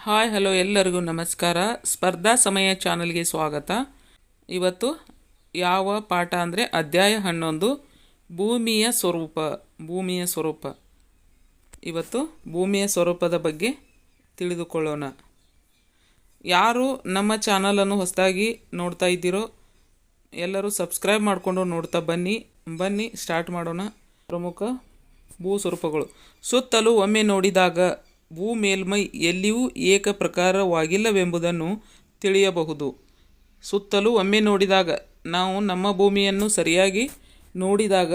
Hi hello ಎಲ್ಲರಿಗೂ ನಮಸ್ಕಾರ. ಸ್ಪರ್ಧಾ ಸಮಯ ಚಾನಲ್ಗೆ ಸ್ವಾಗತ. ಇವತ್ತು ಯಾವ ಪಾಠ ಅಂದರೆ ಅಧ್ಯಾಯ 11 ಭೂಮಿಯ ಸ್ವರೂಪ. ಇವತ್ತು ಭೂಮಿಯ ಸ್ವರೂಪದ ಬಗ್ಗೆ ತಿಳಿದುಕೊಳ್ಳೋಣ. ಯಾರು ನಮ್ಮ ಚಾನಲನ್ನು ಹೊಸದಾಗಿ ನೋಡ್ತಾ ಇದ್ದೀರೋ ಎಲ್ಲರೂ ಸಬ್ಸ್ಕ್ರೈಬ್ ಮಾಡಿಕೊಂಡು ನೋಡ್ತಾ ಬನ್ನಿ ಸ್ಟಾರ್ಟ್ ಮಾಡೋಣ. ಪ್ರಮುಖ ಭೂಸ್ವರೂಪಗಳು. ಸುತ್ತಲೂ ಒಮ್ಮೆ ನೋಡಿದಾಗ ಭೂ ಮೇಲ್ಮೈ ಎಲ್ಲಿಯೂ ಏಕ ಪ್ರಕಾರವಾಗಿಲ್ಲವೆಂಬುದನ್ನು ತಿಳಿಯಬಹುದು. ಸುತ್ತಲೂ ಒಮ್ಮೆ ನೋಡಿದಾಗ ನಾವು ನಮ್ಮ ಭೂಮಿಯನ್ನು ಸರಿಯಾಗಿ ನೋಡಿದಾಗ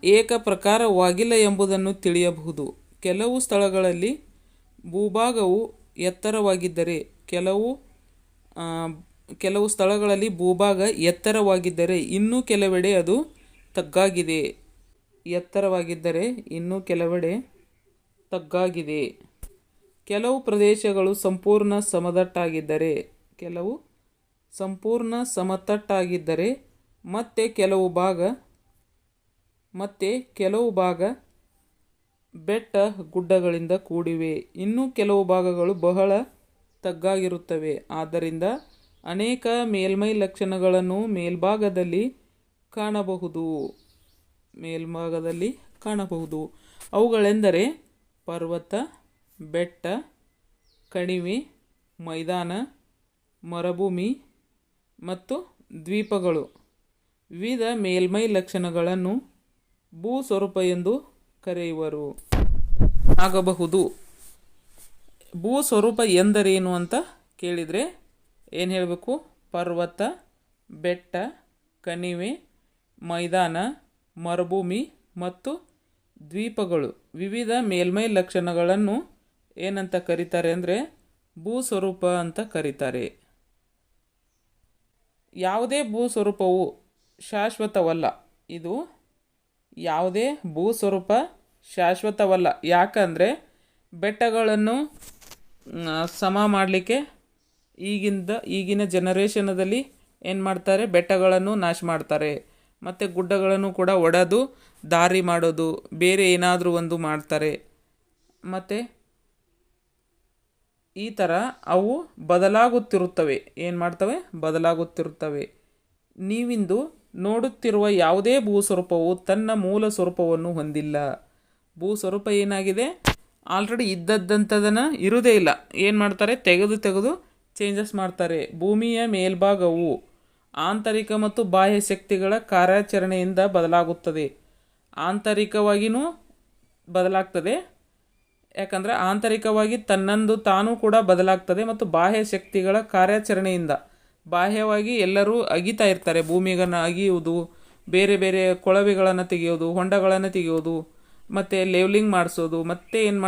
ಏಕ ಪ್ರಕಾರವಾಗಿಲ್ಲ ಎಂಬುದನ್ನು ತಿಳಿಯಬಹುದು. ಕೆಲವು ಸ್ಥಳಗಳಲ್ಲಿ ಭೂಭಾಗವು ಎತ್ತರವಾಗಿದ್ದರೆ ಕೆಲವು ಸ್ಥಳಗಳಲ್ಲಿ ಭೂಭಾಗ ಎತ್ತರವಾಗಿದ್ದರೆ ಇನ್ನೂ ಕೆಲವೆಡೆ ಅದು ತಗ್ಗಾಗಿದೆ. ಕೆಲವು ಪ್ರದೇಶಗಳು ಸಂಪೂರ್ಣ ಸಮತಟ್ಟಾಗಿದ್ದರೆ ಮತ್ತೆ ಕೆಲವು ಭಾಗ ಬೆಟ್ಟ ಗುಡ್ಡಗಳಿಂದ ಕೂಡಿವೆ. ಇನ್ನು ಕೆಲವು ಭಾಗಗಳು ಬಹಳ ತಗ್ಗಾಗಿರುತ್ತವೆ. ಆದ್ದರಿಂದ ಅನೇಕ ಮೇಲ್ಮೈ ಲಕ್ಷಣಗಳನ್ನು ಮೇಲ್ಭಾಗದಲ್ಲಿ ಕಾಣಬಹುದು. ಅವುಗಳೆಂದರೆ ಪರ್ವತ, ಬೆಟ್ಟ, ಕಣಿವೆ, ಮೈದಾನ, ಮರುಭೂಮಿ ಮತ್ತು ದ್ವೀಪಗಳು. ವಿವಿಧ ಮೇಲ್ಮೈ ಲಕ್ಷಣಗಳನ್ನು ಭೂಸ್ವರೂಪ ಎಂದು ಆಗಬಹುದು. ಭೂಸ್ವರೂಪ ಎಂದರೇನು ಅಂತ ಕೇಳಿದರೆ ಏನು ಹೇಳಬೇಕು? ಪರ್ವತ, ಬೆಟ್ಟ, ಕಣಿವೆ, ಮೈದಾನ, ಮರುಭೂಮಿ ಮತ್ತು ದ್ವೀಪಗಳು. ವಿವಿಧ ಮೇಲ್ಮೈ ಲಕ್ಷಣಗಳನ್ನು ಏನಂತ ಕರೀತಾರೆ ಅಂದರೆ ಭೂಸ್ವರೂಪ ಅಂತ ಕರೀತಾರೆ. ಯಾವುದೇ ಭೂಸ್ವರೂಪವು ಶಾಶ್ವತವಲ್ಲ. ಯಾವುದೇ ಭೂಸ್ವರೂಪ ಶಾಶ್ವತವಲ್ಲ. ಯಾಕಂದರೆ ಬೆಟ್ಟಗಳನ್ನು ಸಮ ಮಾಡಲಿಕ್ಕೆ ಈಗಿನ ಜನರೇಷನದಲ್ಲಿ ಏನು ಮಾಡ್ತಾರೆ? ಬೆಟ್ಟಗಳನ್ನು ನಾಶ ಮಾಡ್ತಾರೆ. ಮತ್ತು ಗುಡ್ಡಗಳನ್ನು ಕೂಡ ಒಡೆದು ದಾರಿ ಮಾಡೋದು, ಬೇರೆ ಏನಾದರೂ ಒಂದು ಮಾಡ್ತಾರೆ. ಮತ್ತು ಈ ಥರ ಅವು ಬದಲಾಗುತ್ತಿರುತ್ತವೆ. ನೀವಿಂದು ನೋಡುತ್ತಿರುವ ಯಾವುದೇ ಭೂಸ್ವರೂಪವು ತನ್ನ ಮೂಲ ಸ್ವರೂಪವನ್ನು ಹೊಂದಿಲ್ಲ. ಭೂಸ್ವರೂಪ ಏನಾಗಿದೆ? ಆಲ್ರೆಡಿ ಇದ್ದದ್ದಂಥದನ್ನು ಇರುವುದೇ ಇಲ್ಲ. ಏನು ಮಾಡ್ತಾರೆ? ತೆಗೆದು ಚೇಂಜಸ್ ಮಾಡ್ತಾರೆ. ಭೂಮಿಯ ಮೇಲ್ಭಾಗವು ಆಂತರಿಕ ಮತ್ತು ಬಾಹ್ಯ ಶಕ್ತಿಗಳ ಕಾರ್ಯಾಚರಣೆಯಿಂದ ಬದಲಾಗುತ್ತದೆ. ಆಂತರಿಕವಾಗಿಯೂ ಬದಲಾಗ್ತದೆ. ಯಾಕಂದರೆ ಆಂತರಿಕವಾಗಿ ತನ್ನಂದು ತಾನೂ ಕೂಡ ಬದಲಾಗ್ತದೆ ಮತ್ತು ಬಾಹ್ಯ ಶಕ್ತಿಗಳ ಕಾರ್ಯಾಚರಣೆಯಿಂದ ಬಾಹ್ಯವಾಗಿ ಎಲ್ಲರೂ ಅಗಿತಾ ಇರ್ತಾರೆ. ಭೂಮಿಯನ್ನು ಅಗಿಯುವುದು, ಬೇರೆ ಬೇರೆ ಕೊಳವೆಗಳನ್ನು ತೆಗೆಯೋದು, ಹೊಂಡಗಳನ್ನು ತೆಗೆಯೋದು, ಮತ್ತು ಲೆವೆಲಿಂಗ್ ಮಾಡಿಸೋದು, ಮತ್ತೆ ಏನು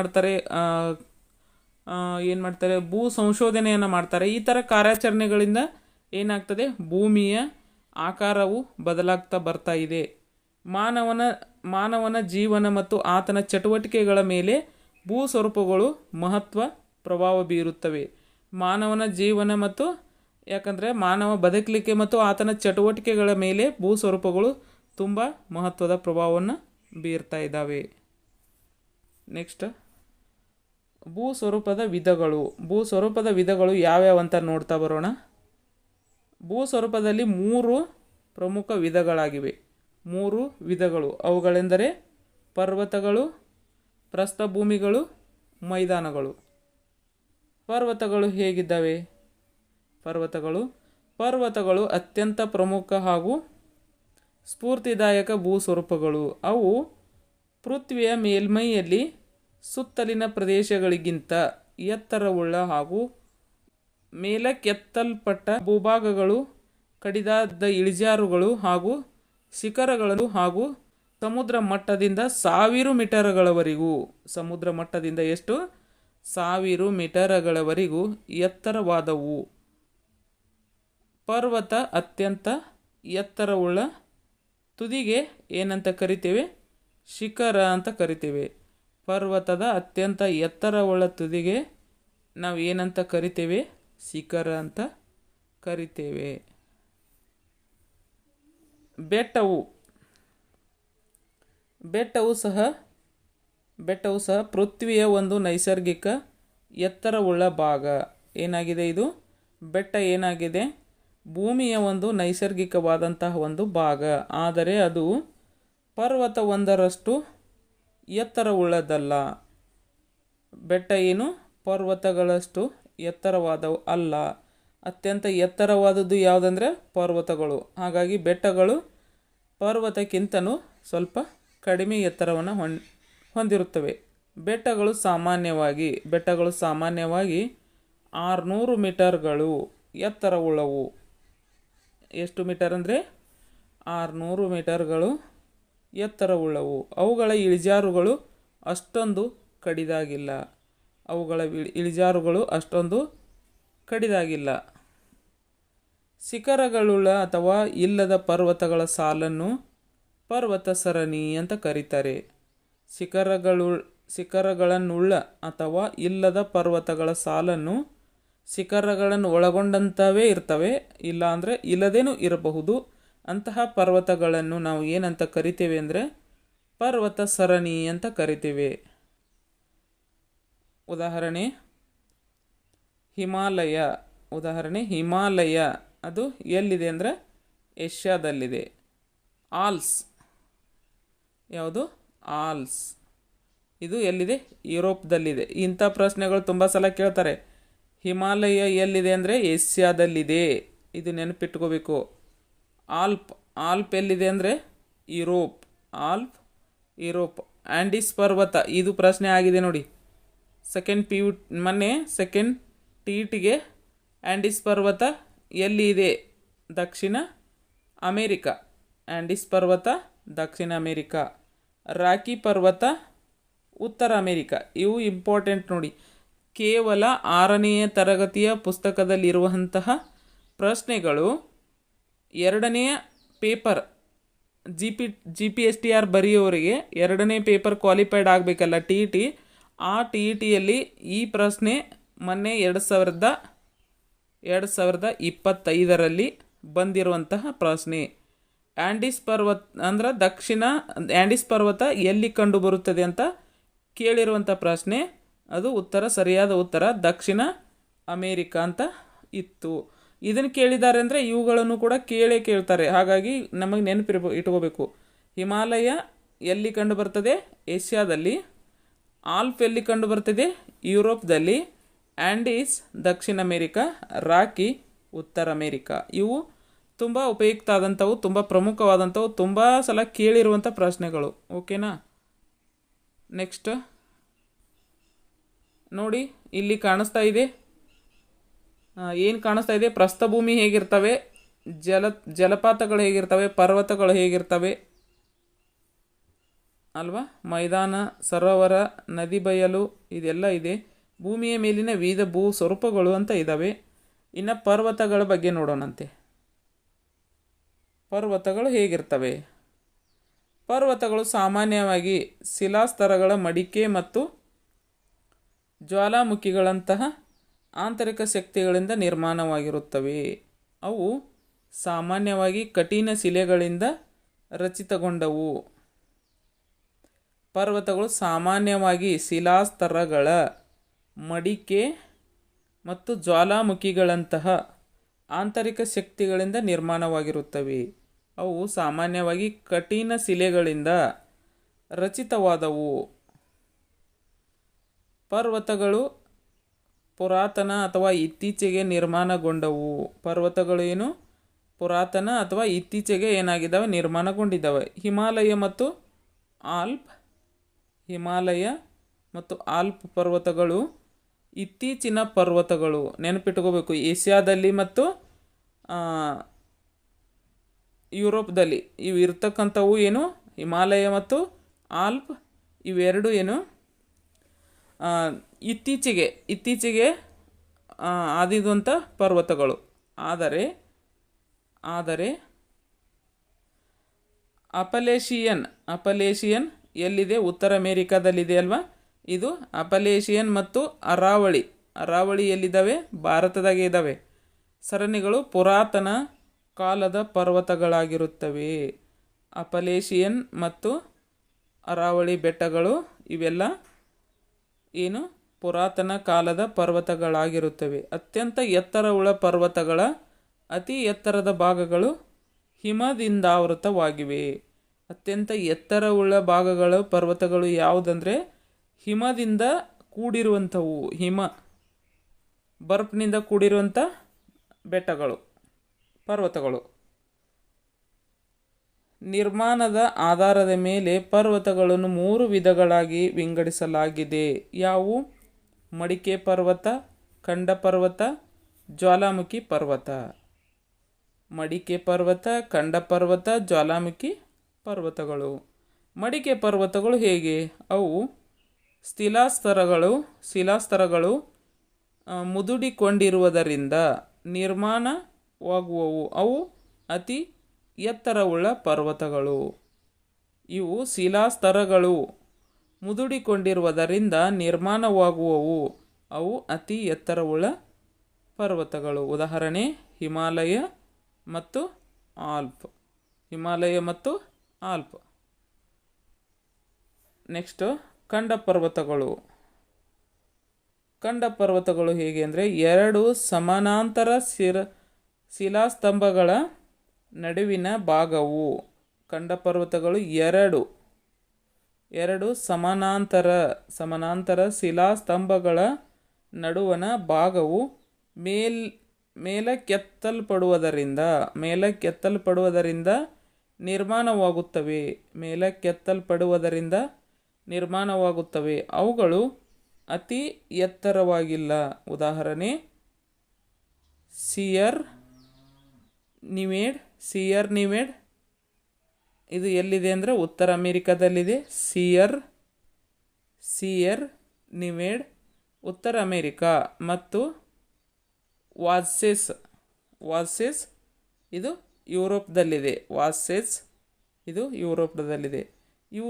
ಮಾಡ್ತಾರೆ? ಭೂ ಸಂಶೋಧನೆಯನ್ನು ಮಾಡ್ತಾರೆ. ಈ ಥರ ಕಾರ್ಯಾಚರಣೆಗಳಿಂದ ಏನಾಗ್ತದೆ? ಭೂಮಿಯ ಆಕಾರವು ಬದಲಾಗ್ತಾ ಬರ್ತಾ ಇದೆ. ಮಾನವನ ಜೀವನ ಮತ್ತು ಆತನ ಚಟುವಟಿಕೆಗಳ ಮೇಲೆ ಭೂಸ್ವರೂಪಗಳು ಮಹತ್ವ ಪ್ರಭಾವ ಬೀರುತ್ತವೆ. ಮಾನವನ ಜೀವನ ಮತ್ತು ಯಾಕಂದರೆ ಮಾನವ ಬದುಕಲಿಕ್ಕೆ ಮತ್ತು ಆತನ ಚಟುವಟಿಕೆಗಳ ಮೇಲೆ ಭೂಸ್ವರೂಪಗಳು ತುಂಬ ಮಹತ್ವದ ಪ್ರಭಾವವನ್ನು ಬೀರ್ತಾ ಇದ್ದಾವೆ. ನೆಕ್ಸ್ಟ್, ಭೂಸ್ವರೂಪದ ವಿಧಗಳು ಯಾವ್ಯಾವ ಅಂತ ನೋಡ್ತಾ ಬರೋಣ. ಭೂಸ್ವರೂಪದಲ್ಲಿ 3 ಪ್ರಮುಖ ವಿಧಗಳಾಗಿವೆ. 3 ವಿಧಗಳು ಅವುಗಳೆಂದರೆ ಪರ್ವತಗಳು, ಪ್ರಸ್ಥಭೂಮಿಗಳು, ಮೈದಾನಗಳು. ಪರ್ವತಗಳು ಹೇಗಿದ್ದಾವೆ? ಪರ್ವತಗಳು ಅತ್ಯಂತ ಪ್ರಮುಖ ಹಾಗೂ ಸ್ಫೂರ್ತಿದಾಯಕ ಭೂಸ್ವರೂಪಗಳು. ಅವು ಪೃಥ್ವಿಯ ಮೇಲ್ಮೈಯಲ್ಲಿ ಸುತ್ತಲಿನ ಪ್ರದೇಶಗಳಿಗಿಂತ ಎತ್ತರವುಳ್ಳ ಹಾಗೂ ಮೇಲಕ್ಕೆತ್ತಲ್ಪಟ್ಟ ಭೂಭಾಗಗಳು, ಕಡಿದಾದ ಇಳಿಜಾರುಗಳು ಹಾಗೂ ಶಿಖರಗಳು ಹಾಗೂ ಸಮುದ್ರ ಮಟ್ಟದಿಂದ 1000 ಮೀಟರ್ಗಳವರೆಗೂ ಎಷ್ಟು 1000 ಮೀಟರ್ಗಳವರೆಗೂ ಎತ್ತರವಾದವು. ಪರ್ವತ ಅತ್ಯಂತ ಎತ್ತರವುಳ್ಳ ತುದಿಗೆ ಏನಂತ ಕರಿತೇವೆ? ಶಿಖರ ಅಂತ ಕರಿತೇವೆ. ಪರ್ವತದ ಅತ್ಯಂತ ಎತ್ತರವುಳ್ಳ ತುದಿಗೆ ನಾವು ಏನಂತ ಕರಿತೇವೆ? ಶಿಖರ ಅಂತ ಕರಿತೇವೆ. ಬೆಟ್ಟವು ಸಹ ಪೃಥ್ವಿಯ ಒಂದು ನೈಸರ್ಗಿಕ ಎತ್ತರವುಳ್ಳ ಭಾಗ ಏನಾಗಿದೆ, ಇದು ಬೆಟ್ಟ ಏನಾಗಿದೆ, ಭೂಮಿಯ ಒಂದು ನೈಸರ್ಗಿಕವಾದಂತಹ ಒಂದು ಭಾಗ. ಆದರೆ ಅದು ಪರ್ವತವೊಂದರಷ್ಟು ಎತ್ತರವುಳ್ಳದಲ್ಲ. ಬೆಟ್ಟ ಏನು ಪರ್ವತಗಳಷ್ಟು ಎತ್ತರವಾದವು ಅಲ್ಲ. ಅತ್ಯಂತ ಎತ್ತರವಾದದ್ದು ಯಾವುದಂದರೆ ಪರ್ವತಗಳು. ಹಾಗಾಗಿ ಬೆಟ್ಟಗಳು ಪರ್ವತಕ್ಕಿಂತನೂ ಸ್ವಲ್ಪ ಕಡಿಮೆ ಎತ್ತರವನ್ನು ಹೊಂದಿರುತ್ತವೆ. ಬೆಟ್ಟಗಳು ಸಾಮಾನ್ಯವಾಗಿ 600 ಮೀಟರ್ಗಳು ಎತ್ತರವುಳ್ಳವು. ಎಷ್ಟು ಮೀಟರ್ ಅಂದರೆ 600 ಮೀಟರ್ಗಳು ಎತ್ತರವುಳ್ಳವು. ಅವುಗಳ ಇಳಿಜಾರುಗಳು ಅಷ್ಟೊಂದು ಕಡಿದಾಗಿಲ್ಲ. ಶಿಖರಗಳುಳ್ಳ ಅಥವಾ ಇಲ್ಲದ ಪರ್ವತಗಳ ಸಾಲನ್ನು ಪರ್ವತ ಸರಣಿ ಅಂತ ಕರೀತಾರೆ. ಶಿಖರಗಳನ್ನುಳ್ಳ ಅಥವಾ ಇಲ್ಲದ ಪರ್ವತಗಳ ಸಾಲನ್ನು, ಶಿಖರಗಳನ್ನು ಒಳಗೊಂಡಂತವೇ ಇರ್ತವೆ, ಇಲ್ಲ ಅಂದರೆ ಇಲ್ಲದೇನೂ ಇರಬಹುದು. ಅಂತಹ ಪರ್ವತಗಳನ್ನು ನಾವು ಏನಂತ ಕರಿತೇವೆ ಅಂದರೆ ಪರ್ವತ ಸರಣಿ ಅಂತ ಕರಿತೇವೆ. ಉದಾಹರಣೆ ಹಿಮಾಲಯ ಅದು ಎಲ್ಲಿದೆ ಅಂದರೆ ಏಷ್ಯಾದಲ್ಲಿದೆ. ಆಲ್ಸ್ ಯಾವುದು, ಆಲ್ಸ್ ಇದು ಎಲ್ಲಿದೆ, ಯುರೋಪ್ದಲ್ಲಿದೆ. ಇಂಥ ಪ್ರಶ್ನೆಗಳು ತುಂಬ ಸಲ ಕೇಳ್ತಾರೆ. ಹಿಮಾಲಯ ಎಲ್ಲಿದೆ ಅಂದರೆ ಏಷ್ಯಾದಲ್ಲಿದೆ, ಇದು ನೆನಪಿಟ್ಕೋಬೇಕು. ಆಲ್ಪ್ ಎಲ್ಲಿದೆ ಅಂದರೆ ಯುರೋಪ್. ಆಂಡೀಸ್ ಪರ್ವತ ಇದು ಪ್ರಶ್ನೆ ಆಗಿದೆ ನೋಡಿ. ಸೆಕೆಂಡ್ ಟಿ.ಟಿಗೆ ಆಂಡೀಸ್ ಪರ್ವತ ಎಲ್ಲಿ ಇದೆ, ದಕ್ಷಿಣ ಅಮೇರಿಕಾ. ಆಂಡೀಸ್ ಪರ್ವತ ದಕ್ಷಿಣ ಅಮೇರಿಕಾ. ರಾಕಿ ಪರ್ವತ ಉತ್ತರ ಅಮೇರಿಕಾ. ಇವು ಇಂಪಾರ್ಟೆಂಟ್ ನೋಡಿ. ಕೇವಲ 6ನೆಯ ತರಗತಿಯ ಪುಸ್ತಕದಲ್ಲಿರುವಂತಹ ಪ್ರಶ್ನೆಗಳು 2ನೆಯ ಪೇಪರ್ GPSTR ಬರೆಯೋರಿಗೆ 2ನೇ ಪೇಪರ್ ಕ್ವಾಲಿಫೈಡ್ ಆಗಬೇಕಲ್ಲ ಟಿ.ಟಿ. ಆ ಟಿ.ಟಿಯಲ್ಲಿ ಈ ಪ್ರಶ್ನೆ ಮೊನ್ನೆ 2025ರಲ್ಲಿ ಬಂದಿರುವಂತಹ ಪ್ರಶ್ನೆ. ಆಂಡೀಸ್ ಪರ್ವತ ಎಲ್ಲಿ ಕಂಡು ಬರುತ್ತದೆ ಅಂತ ಕೇಳಿರುವಂಥ ಪ್ರಶ್ನೆ. ಅದು ಸರಿಯಾದ ಉತ್ತರ ದಕ್ಷಿಣ ಅಮೇರಿಕಾ ಅಂತ ಇತ್ತು. ಇದನ್ನು ಕೇಳಿದ್ದಾರೆ ಅಂದರೆ ಇವುಗಳನ್ನು ಕೂಡ ಕೇಳ್ತಾರೆ. ಹಾಗಾಗಿ ನಮಗೆ ಇಟ್ಕೋಬೇಕು. ಹಿಮಾಲಯ ಎಲ್ಲಿ ಕಂಡು ಬರ್ತದೆ, ಏಷ್ಯಾದಲ್ಲಿ. ಆಲ್ಪ್ ಎಲ್ಲಿ ಕಂಡು ಬರ್ತದೆ, ಯುರೋಪ್ದಲ್ಲಿ. ಆಂಡೀಸ್ ದಕ್ಷಿಣ ಅಮೇರಿಕಾ. ರಾಕಿ ಉತ್ತರ ಅಮೇರಿಕಾ. ಇವು ತುಂಬ ಉಪಯುಕ್ತ ಆದಂಥವು, ತುಂಬ ಪ್ರಮುಖವಾದಂಥವು, ತುಂಬ ಸಲ ಕೇಳಿರುವಂಥ ಪ್ರಶ್ನೆಗಳು. ಓಕೆನಾ. ನೆಕ್ಸ್ಟ್ ನೋಡಿ, ಇಲ್ಲಿ ಕಾಣಿಸ್ತಾ ಇದೆ. ಏನು ಕಾಣಿಸ್ತಾ ಇದೆ, ಪ್ರಸ್ಥಭೂಮಿ ಹೇಗಿರ್ತವೆ, ಜಲಪಾತಗಳು ಹೇಗಿರ್ತವೆ, ಪರ್ವತಗಳು ಹೇಗಿರ್ತವೆ ಅಲ್ವಾ. ಮೈದಾನ, ಸರೋವರ, ನದಿ, ಬಯಲು ಇದೆಲ್ಲ ಇದೆ. ಭೂಮಿಯ ಮೇಲಿನ ವಿವಿಧ ಭೂ ಸ್ವರೂಪಗಳು ಅಂತ ಇದ್ದಾವೆ. ಇನ್ನು ಪರ್ವತಗಳ ಬಗ್ಗೆ ನೋಡೋಣಂತೆ. ಪರ್ವತಗಳು ಹೇಗಿರ್ತವೆ. ಪರ್ವತಗಳು ಸಾಮಾನ್ಯವಾಗಿ ಶಿಲಾಸ್ತರಗಳ ಮಡಿಕೆ ಮತ್ತು ಜ್ವಾಲಾಮುಖಿಗಳಂತಹ ಆಂತರಿಕ ಶಕ್ತಿಗಳಿಂದ ನಿರ್ಮಾಣವಾಗಿರುತ್ತವೆ. ಅವು ಸಾಮಾನ್ಯವಾಗಿ ಕಠಿಣ ಶಿಲೆಗಳಿಂದ ರಚಿತಗೊಂಡವು. ಪರ್ವತಗಳು ಸಾಮಾನ್ಯವಾಗಿ ಶಿಲಾಸ್ತರಗಳ ಮಡಿಕೆ ಮತ್ತು ಜ್ವಾಲಾಮುಖಿಗಳಂತಹ ಆಂತರಿಕ ಶಕ್ತಿಗಳಿಂದ ನಿರ್ಮಾಣವಾಗಿರುತ್ತವೆ. ಅವು ಸಾಮಾನ್ಯವಾಗಿ ಕಠಿಣ ಶಿಲೆಗಳಿಂದ ರಚಿತವಾದವು. ಪರ್ವತಗಳು ಪುರಾತನ ಅಥವಾ ಇತ್ತೀಚೆಗೆ ನಿರ್ಮಾಣಗೊಂಡವು. ಪರ್ವತಗಳು ಏನು ಪುರಾತನ ಅಥವಾ ಇತ್ತೀಚೆಗೆ ಏನಾಗಿದ್ದಾವೆ, ನಿರ್ಮಾಣಗೊಂಡಿದ್ದಾವೆ. ಹಿಮಾಲಯ ಮತ್ತು ಆಲ್ಪ್ ಪರ್ವತಗಳು ಇತ್ತೀಚಿನ ಪರ್ವತಗಳು. ನೆನಪಿಟ್ಕೋಬೇಕು. ಏಷ್ಯಾದಲ್ಲಿ ಮತ್ತು ಯುರೋಪ್ದಲ್ಲಿ ಇವು ಇರ್ತಕ್ಕಂಥವು ಏನು, ಹಿಮಾಲಯ ಮತ್ತು ಆಲ್ಪ್ ಇವೆರಡು ಏನು ಇತ್ತೀಚೆಗೆ ಆದಿದಂಥ ಪರ್ವತಗಳು. ಆದರೆ ಅಪಲೇಶಿಯನ್ ಎಲ್ಲಿದೆ, ಉತ್ತರ ಅಮೇರಿಕಾದಲ್ಲಿದೆ ಅಲ್ವಾ. ಇದು ಅಪಲೇಶಿಯನ್ ಮತ್ತು ಅರಾವಳಿ ಎಲ್ಲಿದ್ದಾವೆ, ಭಾರತದಾಗೆ ಇದ್ದಾವೆ. ಸರಣಿಗಳು ಪುರಾತನ ಕಾಲದ ಪರ್ವತಗಳಾಗಿರುತ್ತವೆ. ಅಪಲೇಶಿಯನ್ ಮತ್ತು ಅರಾವಳಿ ಬೆಟ್ಟಗಳು ಇವೆಲ್ಲ ಏನು ಪುರಾತನ ಕಾಲದ ಪರ್ವತಗಳಾಗಿರುತ್ತವೆ. ಅತ್ಯಂತ ಎತ್ತರವುಳ್ಳ ಪರ್ವತಗಳ ಅತಿ ಎತ್ತರದ ಭಾಗಗಳು ಹಿಮದಿಂದಾವೃತವಾಗಿವೆ. ಅತ್ಯಂತ ಎತ್ತರವುಳ್ಳ ಭಾಗಗಳು ಪರ್ವತಗಳು ಯಾವುದಂದರೆ ಹಿಮದಿಂದ ಕೂಡಿರುವಂಥವು. ಹಿಮ ಬರ್ಫ್ನಿಂದ ಕೂಡಿರುವಂಥ ಬೆಟ್ಟಗಳು, ಪರ್ವತಗಳು. ನಿರ್ಮಾಣದ ಆಧಾರದ ಮೇಲೆ ಪರ್ವತಗಳನ್ನು 3 ವಿಧಗಳಾಗಿ ವಿಂಗಡಿಸಲಾಗಿದೆ. ಯಾವುವು? ಮಡಿಕೆ ಪರ್ವತ, ಖಂಡ ಪರ್ವತ, ಜ್ವಾಲಾಮುಖಿ ಪರ್ವತ. ಮಡಿಕೆ ಪರ್ವತ, ಖಂಡ ಪರ್ವತ, ಜ್ವಾಲಾಮುಖಿ ಪರ್ವತಗಳು. ಮಡಿಕೆ ಪರ್ವತಗಳು ಹೇಗೆ? ಅವು ಶಿಲಾಸ್ತರಗಳು ಮುದುಡಿಕೊಂಡಿರುವುದರಿಂದ ನಿರ್ಮಾಣವಾಗುವವು. ಅವು ಅತಿ ಎತ್ತರವುಳ್ಳ ಪರ್ವತಗಳು. ಇವು ಶಿಲಾಸ್ತರಗಳು ಮುದುಡಿಕೊಂಡಿರುವುದರಿಂದ ನಿರ್ಮಾಣವಾಗುವವು. ಅವು ಅತಿ ಎತ್ತರವುಳ್ಳ ಪರ್ವತಗಳು. ಉದಾಹರಣೆ ಹಿಮಾಲಯ ಮತ್ತು ಆಲ್ಪ್. ನೆಕ್ಸ್ಟ್ ಖಂಡ ಪರ್ವತಗಳು. ಖಂಡ ಪರ್ವತಗಳು ಹೇಗೆ ಅಂದರೆ 2 ಸಮಾನಾಂತರ ಶಿಲಾಸ್ತಂಭಗಳ ನಡುವಿನ ಭಾಗವು. ಖಂಡ ಪರ್ವತಗಳು ಎರಡು ಸಮಾನಾಂತರ ಶಿಲಾಸ್ತಂಭಗಳ ನಡುವಣ ಭಾಗವು ಮೇಲಕ್ಕೆತ್ತಲ್ಪಡುವುದರಿಂದ ನಿರ್ಮಾಣವಾಗುತ್ತವೆ. ಅವುಗಳು ಅತಿ ಎತ್ತರವಾಗಿಲ್ಲ. ಉದಾಹರಣೆ ಸಿಯರ್ ನಿವೇಡ್. ಇದು ಎಲ್ಲಿದೆ ಅಂದರೆ ಉತ್ತರ ಅಮೇರಿಕಾದಲ್ಲಿದೆ. ಸಿಯರ್ ನಿವೇಡ್ ಉತ್ತರ ಅಮೇರಿಕಾ. ಮತ್ತು ವಾಸ್ಸೆಸ್ ಇದು ಯುರೋಪ್ದಲ್ಲಿದೆ. ಇವು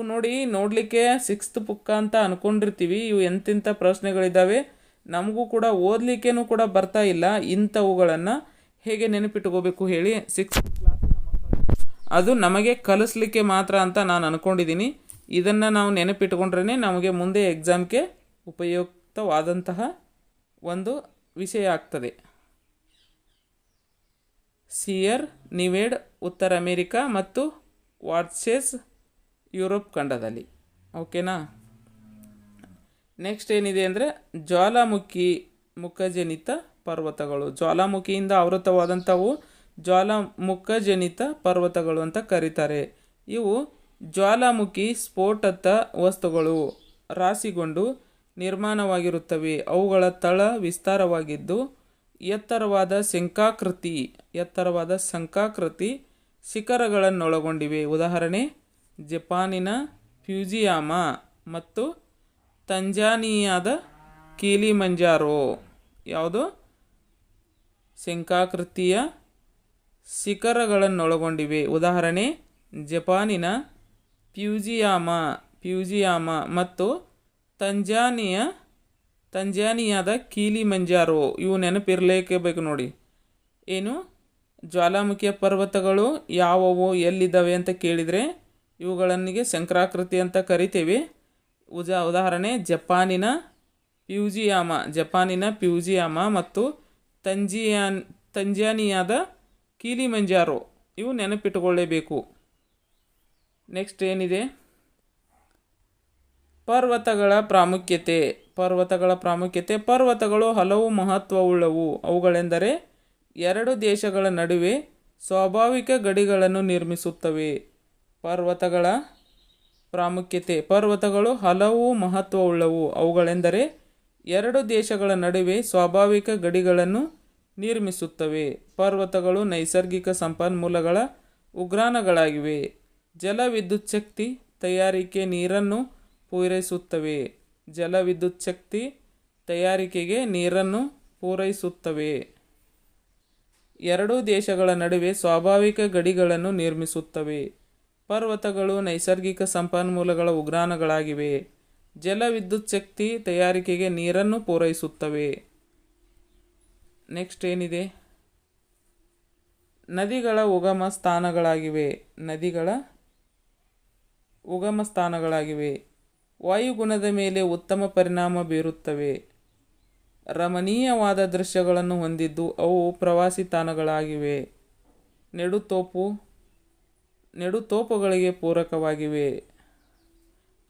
ನೋಡಲಿಕ್ಕೆ 6th ಬುಕ್ ಅಂತ ಅಂದ್ಕೊಂಡಿರ್ತೀವಿ. ಇವು ಎಂತೆಂಥ ಪ್ರಶ್ನೆಗಳಿದ್ದಾವೆ, ನಮಗೂ ಕೂಡ ಓದಲಿಕ್ಕೇನು ಕೂಡ ಬರ್ತಾ ಇಲ್ಲ. ಇಂಥವುಗಳನ್ನು ಹೇಗೆ ನೆನಪಿಟ್ಕೋಬೇಕು ಹೇಳಿ? 6th ಕ್ಲಾಸಿನ ಮಕ್ಕಳು ಅದು ನಮಗೆ ಕಲಿಸ್ಲಿಕ್ಕೆ ಮಾತ್ರ ಅಂತ ನಾನು ಅಂದ್ಕೊಂಡಿದ್ದೀನಿ. ಇದನ್ನು ನಾವು ನೆನಪಿಟ್ಕೊಂಡ್ರೇ ನಮಗೆ ಮುಂದೆ ಎಕ್ಸಾಮ್ಗೆ ಉಪಯುಕ್ತವಾದಂತಹ ಒಂದು ವಿಷಯ ಆಗ್ತದೆ. ಸಿಯರ್ ನಿವೇಡ್ ಉತ್ತರ ಅಮೇರಿಕಾ ಮತ್ತು ವಾಟ್ಸೆಸ್ ಯುರೋಪ್ ಖಂಡದಲ್ಲಿ. ಓಕೆನಾ? ನೆಕ್ಸ್ಟ್ ಏನಿದೆ ಅಂದರೆ ಜ್ವಾಲಾಮುಖಿ ಮುಖಜನಿತ ಪರ್ವತಗಳು. ಜ್ವಾಲಾಮುಖಿಯಿಂದ ಆವೃತವಾದಂಥವು ಜ್ವಾಲಾಮುಖಜನಿತ ಪರ್ವತಗಳು ಅಂತ ಕರೀತಾರೆ. ಇವು ಜ್ವಾಲಾಮುಖಿ ಸ್ಫೋಟಕ ವಸ್ತುಗಳು ರಾಶಿಗೊಂಡು ನಿರ್ಮಾಣವಾಗಿರುತ್ತವೆ. ಅವುಗಳ ತಳ ವಿಸ್ತಾರವಾಗಿದ್ದು ಎತ್ತರವಾದ ಶಂಖಾಕೃತಿ ಶಿಖರಗಳನ್ನೊಳಗೊಂಡಿವೆ. ಉದಾಹರಣೆ ಜಪಾನಿನ ಫ್ಯೂಜಿಯಾಮ ಮತ್ತು ತಂಜಾನಿಯಾದ ಕಿಲಿಮಂಜಾರೋ. ಯಾವುದು? ಶಂಖಾಕೃತಿಯ ಶಿಖರಗಳನ್ನೊಳಗೊಂಡಿವೆ. ಉದಾಹರಣೆ ಜಪಾನಿನ ಫ್ಯೂಜಿಯಾಮ ಮತ್ತು ತಂಜಾನಿಯಾದ ಕಿಲಿಮಂಜಾರೋ. ಇವು ನೆನಪಿರಲೇಬೇಕು ನೋಡಿ. ಏನು? ಜ್ವಾಲಾಮುಖಿಯ ಪರ್ವತಗಳು ಯಾವುವು, ಎಲ್ಲಿದ್ದಾವೆ ಅಂತ ಕೇಳಿದರೆ ಇವುಗಳನ್ನಿಗೆ ಶಂಖಾಕೃತಿ ಅಂತ ಕರಿತೇವೆ. ಉದಾಹರಣೆ ಜಪಾನಿನ ಫ್ಯೂಜಿಯಾಮ ಮತ್ತು ತಂಜಾನಿಯಾದ ಕಿಲಿಮಂಜಾರೋ. ಇವು ನೆನಪಿಟ್ಟುಕೊಳ್ಳೇಬೇಕು. ನೆಕ್ಸ್ಟ್ ಏನಿದೆ? ಪರ್ವತಗಳ ಪ್ರಾಮುಖ್ಯತೆ. ಪರ್ವತಗಳು ಹಲವು ಮಹತ್ವವುಳ್ಳವು. ಅವುಗಳೆಂದರೆ 2 ದೇಶಗಳ ನಡುವೆ ಸ್ವಾಭಾವಿಕ ಗಡಿಗಳನ್ನು ನಿರ್ಮಿಸುತ್ತವೆ. ಪರ್ವತಗಳ ಪ್ರಾಮುಖ್ಯತೆ. ಪರ್ವತಗಳು ಹಲವು ಮಹತ್ವವುಳ್ಳವು. ಅವುಗಳೆಂದರೆ 2 ದೇಶಗಳ ನಡುವೆ ಸ್ವಾಭಾವಿಕ ಗಡಿಗಳನ್ನು ನಿರ್ಮಿಸುತ್ತವೆ. ಪರ್ವತಗಳು ನೈಸರ್ಗಿಕ ಸಂಪನ್ಮೂಲಗಳ ಉಗ್ರಾಣಗಳಾಗಿವೆ. ಜಲವಿದ್ಯುತ್ ಶಕ್ತಿ ತಯಾರಿಕೆ ನೀರನ್ನು ಪೂರೈಸುತ್ತವೆ. 2 ದೇಶಗಳ ನಡುವೆ ಸ್ವಾಭಾವಿಕ ಗಡಿಗಳನ್ನು ನಿರ್ಮಿಸುತ್ತವೆ. ಪರ್ವತಗಳು ನೈಸರ್ಗಿಕ ಸಂಪನ್ಮೂಲಗಳ ಉಗ್ರಾಣಗಳಾಗಿವೆ. ಜಲವಿದ್ಯುತ್ ಶಕ್ತಿ ತಯಾರಿಕೆಗೆ ನೀರನ್ನು ಪೂರೈಸುತ್ತವೆ. ನೆಕ್ಸ್ಟ್ ಏನಿದೆ? ನದಿಗಳ ಉಗಮ ಸ್ಥಾನಗಳಾಗಿವೆ. ವಾಯುಗುಣದ ಮೇಲೆ ಉತ್ತಮ ಪರಿಣಾಮ ಬೀರುತ್ತವೆ. ರಮಣೀಯವಾದ ದೃಶ್ಯಗಳನ್ನು ಹೊಂದಿದ್ದು ಅವು ಪ್ರವಾಸಿ ತಾಣಗಳಾಗಿವೆ. ನೆಡುತೋಪುಗಳಿಗೆ ಪೂರಕವಾಗಿವೆ.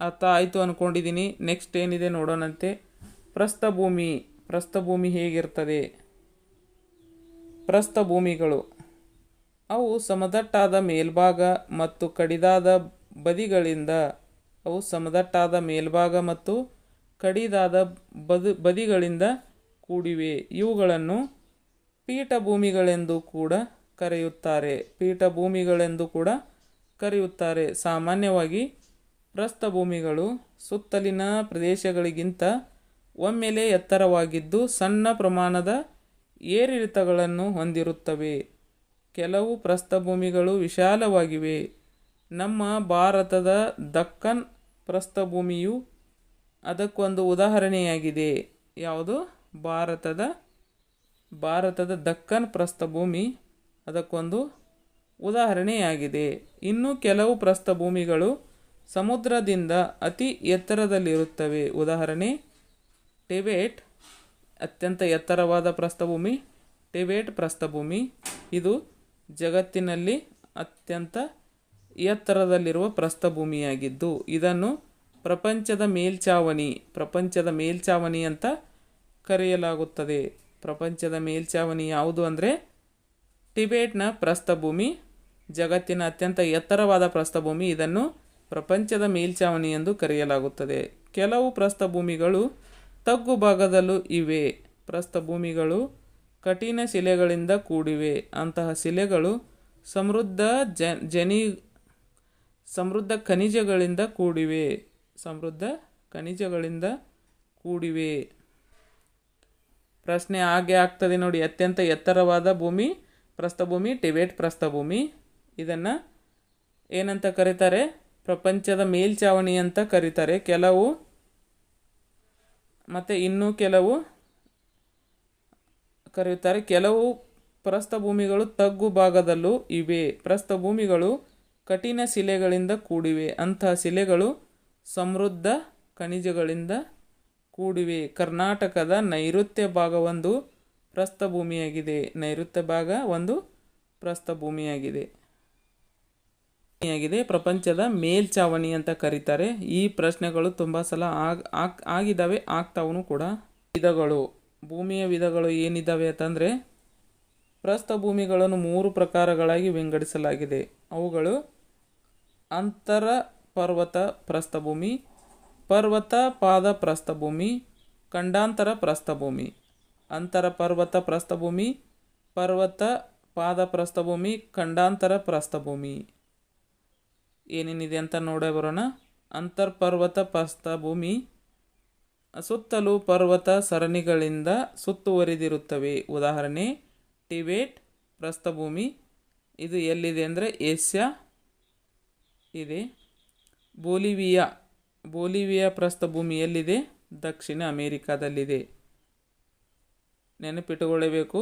ಅರ್ಥ ಆಯಿತು ಅಂದ್ಕೊಂಡಿದ್ದೀನಿ. ನೆಕ್ಸ್ಟ್ ಏನಿದೆ ನೋಡೋಣಂತೆ. ಪ್ರಸ್ಥಭೂಮಿ ಹೇಗಿರ್ತದೆ? ಪ್ರಸ್ಥಭೂಮಿಗಳು ಅವು ಸಮತಟ್ಟಾದ ಮೇಲ್ಭಾಗ ಮತ್ತು ಕಡಿದಾದ ಬದಿಗಳಿಂದ ಕೂಡಿವೆ. ಇವುಗಳನ್ನು ಪೀಠಭೂಮಿಗಳೆಂದು ಕೂಡ ಕರೆಯುತ್ತಾರೆ. ಸಾಮಾನ್ಯವಾಗಿ ಪ್ರಸ್ಥಭೂಮಿಗಳು ಸುತ್ತಲಿನ ಪ್ರದೇಶಗಳಿಗಿಂತ ಒಮ್ಮೆಲೆ ಎತ್ತರವಾಗಿದ್ದು ಸಣ್ಣ ಪ್ರಮಾಣದ ಏರಿಳಿತಗಳನ್ನು ಹೊಂದಿರುತ್ತವೆ. ಕೆಲವು ಪ್ರಸ್ಥಭೂಮಿಗಳು ವಿಶಾಲವಾಗಿವೆ. ನಮ್ಮ ಭಾರತದ ದಕ್ಕನ್ ಪ್ರಸ್ಥಭೂಮಿಯು ಅದಕ್ಕೊಂದು ಉದಾಹರಣೆಯಾಗಿದೆ. ಯಾವುದು? ಭಾರತದ ದಕ್ಕನ್ ಪ್ರಸ್ಥಭೂಮಿ ಅದಕ್ಕೊಂದು ಉದಾಹರಣೆಯಾಗಿದೆ. ಇನ್ನು ಕೆಲವು ಪ್ರಸ್ಥಭೂಮಿಗಳು ಸಮುದ್ರದಿಂದ ಅತಿ ಎತ್ತರದಲ್ಲಿರುತ್ತವೆ. ಉದಾಹರಣೆ ಟಿಬೆಟ್. ಅತ್ಯಂತ ಎತ್ತರವಾದ ಪ್ರಸ್ಥಭೂಮಿ ಟಿಬೆಟ್ ಪ್ರಸ್ಥಭೂಮಿ. ಇದು ಜಗತ್ತಿನಲ್ಲಿ ಅತ್ಯಂತ ಎತ್ತರದಲ್ಲಿರುವ ಪ್ರಸ್ಥಭೂಮಿಯಾಗಿದ್ದು ಇದನ್ನು ಪ್ರಪಂಚದ ಮೇಲ್ಚಾವಣಿ ಅಂತ ಕರೆಯಲಾಗುತ್ತದೆ. ಪ್ರಪಂಚದ ಮೇಲ್ಚಾವಣಿ ಯಾವುದು ಅಂದರೆ ಟಿಬೆಟ್ನ ಪ್ರಸ್ಥಭೂಮಿ. ಜಗತ್ತಿನ ಅತ್ಯಂತ ಎತ್ತರವಾದ ಪ್ರಸ್ಥಭೂಮಿ. ಇದನ್ನು ಪ್ರಪಂಚದ ಮೇಲ್ಚಾವಣಿ ಎಂದು ಕರೆಯಲಾಗುತ್ತದೆ. ಕೆಲವು ಪ್ರಸ್ಥಭೂಮಿಗಳು ತಗ್ಗು ಭಾಗದಲ್ಲೂ ಇವೆ. ಪ್ರಸ್ಥಭೂಮಿಗಳು ಕಠಿಣ ಶಿಲೆಗಳಿಂದ ಕೂಡಿವೆ. ಅಂತಹ ಶಿಲೆಗಳು ಸಮೃದ್ಧ ಖನಿಜಗಳಿಂದ ಕೂಡಿವೆ. ಪ್ರಶ್ನೆ ಹಾಗೆ ಆಗ್ತದೆ ನೋಡಿ. ಅತ್ಯಂತ ಎತ್ತರವಾದ ಪ್ರಸ್ಥಭೂಮಿ ಟಿಬೆಟ್ ಪ್ರಸ್ಥಭೂಮಿ. ಇದನ್ನು ಏನಂತ ಕರೀತಾರೆ? ಪ್ರಪಂಚದ ಮೇಲ್ಚಾವಣಿ ಅಂತ ಕರೀತಾರೆ. ಇನ್ನೂ ಕೆಲವು ಕರೆಯುತ್ತಾರೆ. ಕೆಲವು ಪ್ರಸ್ಥಭೂಮಿಗಳು ತಗ್ಗು ಭಾಗದಲ್ಲೂ ಇವೆ. ಪ್ರಸ್ಥಭೂಮಿಗಳು ಕಠಿಣ ಶಿಲೆಗಳಿಂದ ಕೂಡಿವೆ. ಅಂತಹ ಶಿಲೆಗಳು ಸಮೃದ್ಧ ಖನಿಜಗಳಿಂದ ಕೂಡಿವೆ. ಕರ್ನಾಟಕದ ನೈಋತ್ಯ ಭಾಗ ಒಂದು ಪ್ರಸ್ಥಭೂಮಿಯಾಗಿದೆ. ಪ್ರಪಂಚದ ಮೇಲ್ಚಾವಣಿ ಅಂತ ಕರೀತಾರೆ. ಈ ಪ್ರಶ್ನೆಗಳು ತುಂಬ ಸಲ ಆಗಿದ್ದಾವೆ, ಆಗ್ತಾವನು ಕೂಡ. ಭೂಮಿಯ ವಿಧಗಳು ಏನಿದ್ದಾವೆ ಅಂತಂದರೆ ಪ್ರಸ್ಥಭೂಮಿಗಳನ್ನು 3 ಪ್ರಕಾರಗಳಾಗಿ ವಿಂಗಡಿಸಲಾಗಿದೆ. ಅವುಗಳು ಅಂತರ ಪರ್ವತ ಪ್ರಸ್ಥಭೂಮಿ, ಪರ್ವತ ಪಾದ ಪ್ರಸ್ಥಭೂಮಿ, ಖಂಡಾಂತರ ಪ್ರಸ್ಥಭೂಮಿ. ಅಂತರ ಪರ್ವತ ಪ್ರಸ್ಥಭೂಮಿ, ಪರ್ವತ ಪಾದ ಪ್ರಸ್ಥಭೂಮಿ, ಖಂಡಾಂತರ ಪ್ರಸ್ಥಭೂಮಿ. ಏನೇನಿದೆ ಅಂತ ನೋಡೇ ಬರೋಣ. ಅಂತರ್ಪರ್ವತ ಪ್ರಸ್ಥಭೂಮಿ ಸುತ್ತಲೂ ಪರ್ವತ ಸರಣಿಗಳಿಂದ ಸುತ್ತುವರಿದಿರುತ್ತವೆ. ಉದಾಹರಣೆ ಟಿಬೆಟ್ ಪ್ರಸ್ಥಭೂಮಿ. ಇದು ಎಲ್ಲಿದೆ ಅಂದರೆ ಏಷ್ಯಾ ಇದೆ. ಬೋಲಿವಿಯಾ ಪ್ರಸ್ಥಭೂಮಿ ಎಲ್ಲಿದೆ? ದಕ್ಷಿಣ ಅಮೆರಿಕಾದಲ್ಲಿದೆ. ನೆನಪಿಟ್ಟುಕೊಳ್ಳಬೇಕು.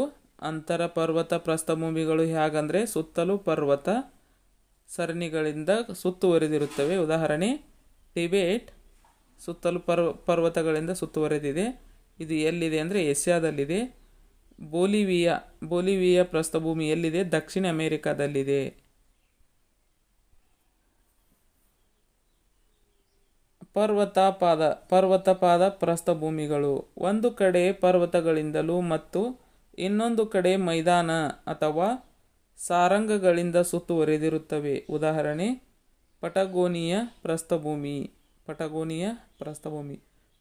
ಅಂತರ ಪರ್ವತ ಪ್ರಸ್ಥಭೂಮಿಗಳು ಹೇಗಂದರೆ ಸುತ್ತಲೂ ಪರ್ವತ ಸರಣಿಗಳಿಂದ ಸುತ್ತುವರಿದಿರುತ್ತವೆ. ಉದಾಹರಣೆ ಟಿಬೆಟ್ ಸುತ್ತಲೂ ಪರ್ವತಗಳಿಂದ ಸುತ್ತುವರೆದಿದೆ. ಇದು ಎಲ್ಲಿದೆ ಅಂದರೆ ಏಷ್ಯಾದಲ್ಲಿದೆ. ಬೋಲಿವಿಯಾ ಪ್ರಸ್ಥಭೂಮಿ ಎಲ್ಲಿದೆ? ದಕ್ಷಿಣ ಅಮೆರಿಕಾದಲ್ಲಿದೆ. ಪರ್ವತಪಾದ ಪ್ರಸ್ಥಭೂಮಿಗಳು ಒಂದು ಕಡೆ ಪರ್ವತಗಳಿಂದಲೂ ಮತ್ತು ಇನ್ನೊಂದು ಕಡೆ ಮೈದಾನ ಅಥವಾ ಸಾರಂಗಗಳಿಂದ ಸುತ್ತುವರೆದಿರುತ್ತವೆ. ಉದಾಹರಣೆ ಪಟಗೋನಿಯಾ ಪ್ರಸ್ಥಭೂಮಿ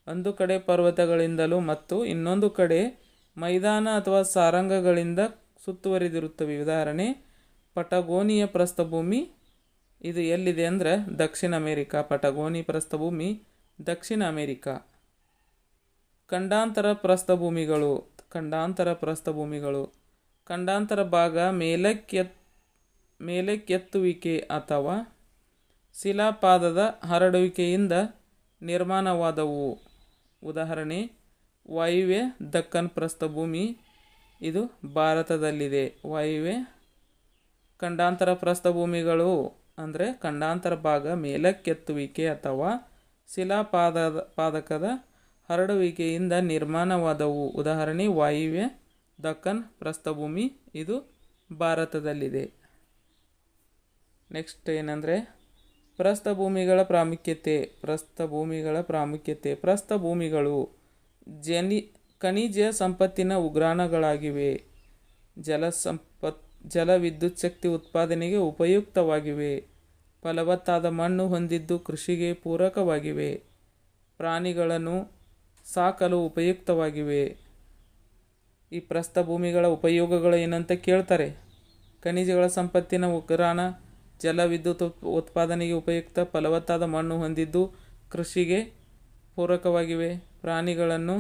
ಒಂದು ಕಡೆ ಪರ್ವತಗಳಿಂದಲೂ ಮತ್ತು ಇನ್ನೊಂದು ಕಡೆ ಮೈದಾನ ಅಥವಾ ಸಾರಂಗಗಳಿಂದ ಸುತ್ತುವರಿದಿರುತ್ತವೆ. ಉದಾಹರಣೆ ಪಟಗೋನಿಯಾ ಪ್ರಸ್ಥಭೂಮಿ. ಇದು ಎಲ್ಲಿದೆ ಅಂದರೆ ದಕ್ಷಿಣ ಅಮೆರಿಕ. ಪಟಗೋನಿ ಪ್ರಸ್ಥಭೂಮಿ ದಕ್ಷಿಣ ಅಮೆರಿಕ. ಖಂಡಾಂತರ ಪ್ರಸ್ಥಭೂಮಿಗಳು ಖಂಡಾಂತರ ಭಾಗ ಮೇಲಕ್ಕೆತ್ತುವಿಕೆ ಅಥವಾ ಶಿಲಾಪಾದದ ಹರಡುವಿಕೆಯಿಂದ ನಿರ್ಮಾಣವಾದವು. ಉದಾಹರಣೆ ವಾಯುವ್ಯ ದಕ್ಕನ್ ಪ್ರಸ್ಥಭೂಮಿ. ಇದು ಭಾರತದಲ್ಲಿದೆ. ಖಂಡಾಂತರ ಪ್ರಸ್ಥಭೂಮಿಗಳು ಅಂದರೆ ಖಂಡಾಂತರ ಭಾಗ ಮೇಲಕ್ಕೆತ್ತುವಿಕೆ ಅಥವಾ ಪಾದಕದ ಹರಡುವಿಕೆಯಿಂದ ನಿರ್ಮಾಣವಾದವು. ಉದಾಹರಣೆ ವಾಯುವ್ಯ ದಕ್ಕನ್ ಪ್ರಸ್ಥಭೂಮಿ, ಇದು ಭಾರತದಲ್ಲಿದೆ. ನೆಕ್ಸ್ಟ್ ಏನಂದರೆ ಪ್ರಸ್ಥಭೂಮಿಗಳ ಪ್ರಾಮುಖ್ಯತೆ. ಪ್ರಸ್ಥಭೂಮಿಗಳು ಖನಿಜ ಸಂಪತ್ತಿನ ಉಗ್ರಾಣಗಳಾಗಿವೆ. ಜಲ ವಿದ್ಯುತ್ ಶಕ್ತಿ ಉತ್ಪಾದನೆಗೆ ಉಪಯುಕ್ತವಾಗಿವೆ. ಫಲವತ್ತಾದ ಮಣ್ಣು ಹೊಂದಿದ್ದು ಕೃಷಿಗೆ ಪೂರಕವಾಗಿವೆ. ಪ್ರಾಣಿಗಳನ್ನು ಸಾಕಲು ಉಪಯುಕ್ತವಾಗಿವೆ. ಈ ಪ್ರಸ್ಥಭೂಮಿಗಳ ಉಪಯೋಗಗಳು ಏನಂತ ಕೇಳ್ತಾರೆ. ಖನಿಜಗಳ ಸಂಪತ್ತಿನ ಉಗ್ರಾಣ, ಜಲ ವಿದ್ಯುತ್ ಉತ್ಪಾದನೆಗೆ ಉಪಯುಕ್ತ, ಫಲವತ್ತಾದ ಮಣ್ಣು ಹೊಂದಿದ್ದು ಕೃಷಿಗೆ ಪೂರಕವಾಗಿವೆ, ಪ್ರಾಣಿಗಳನ್ನು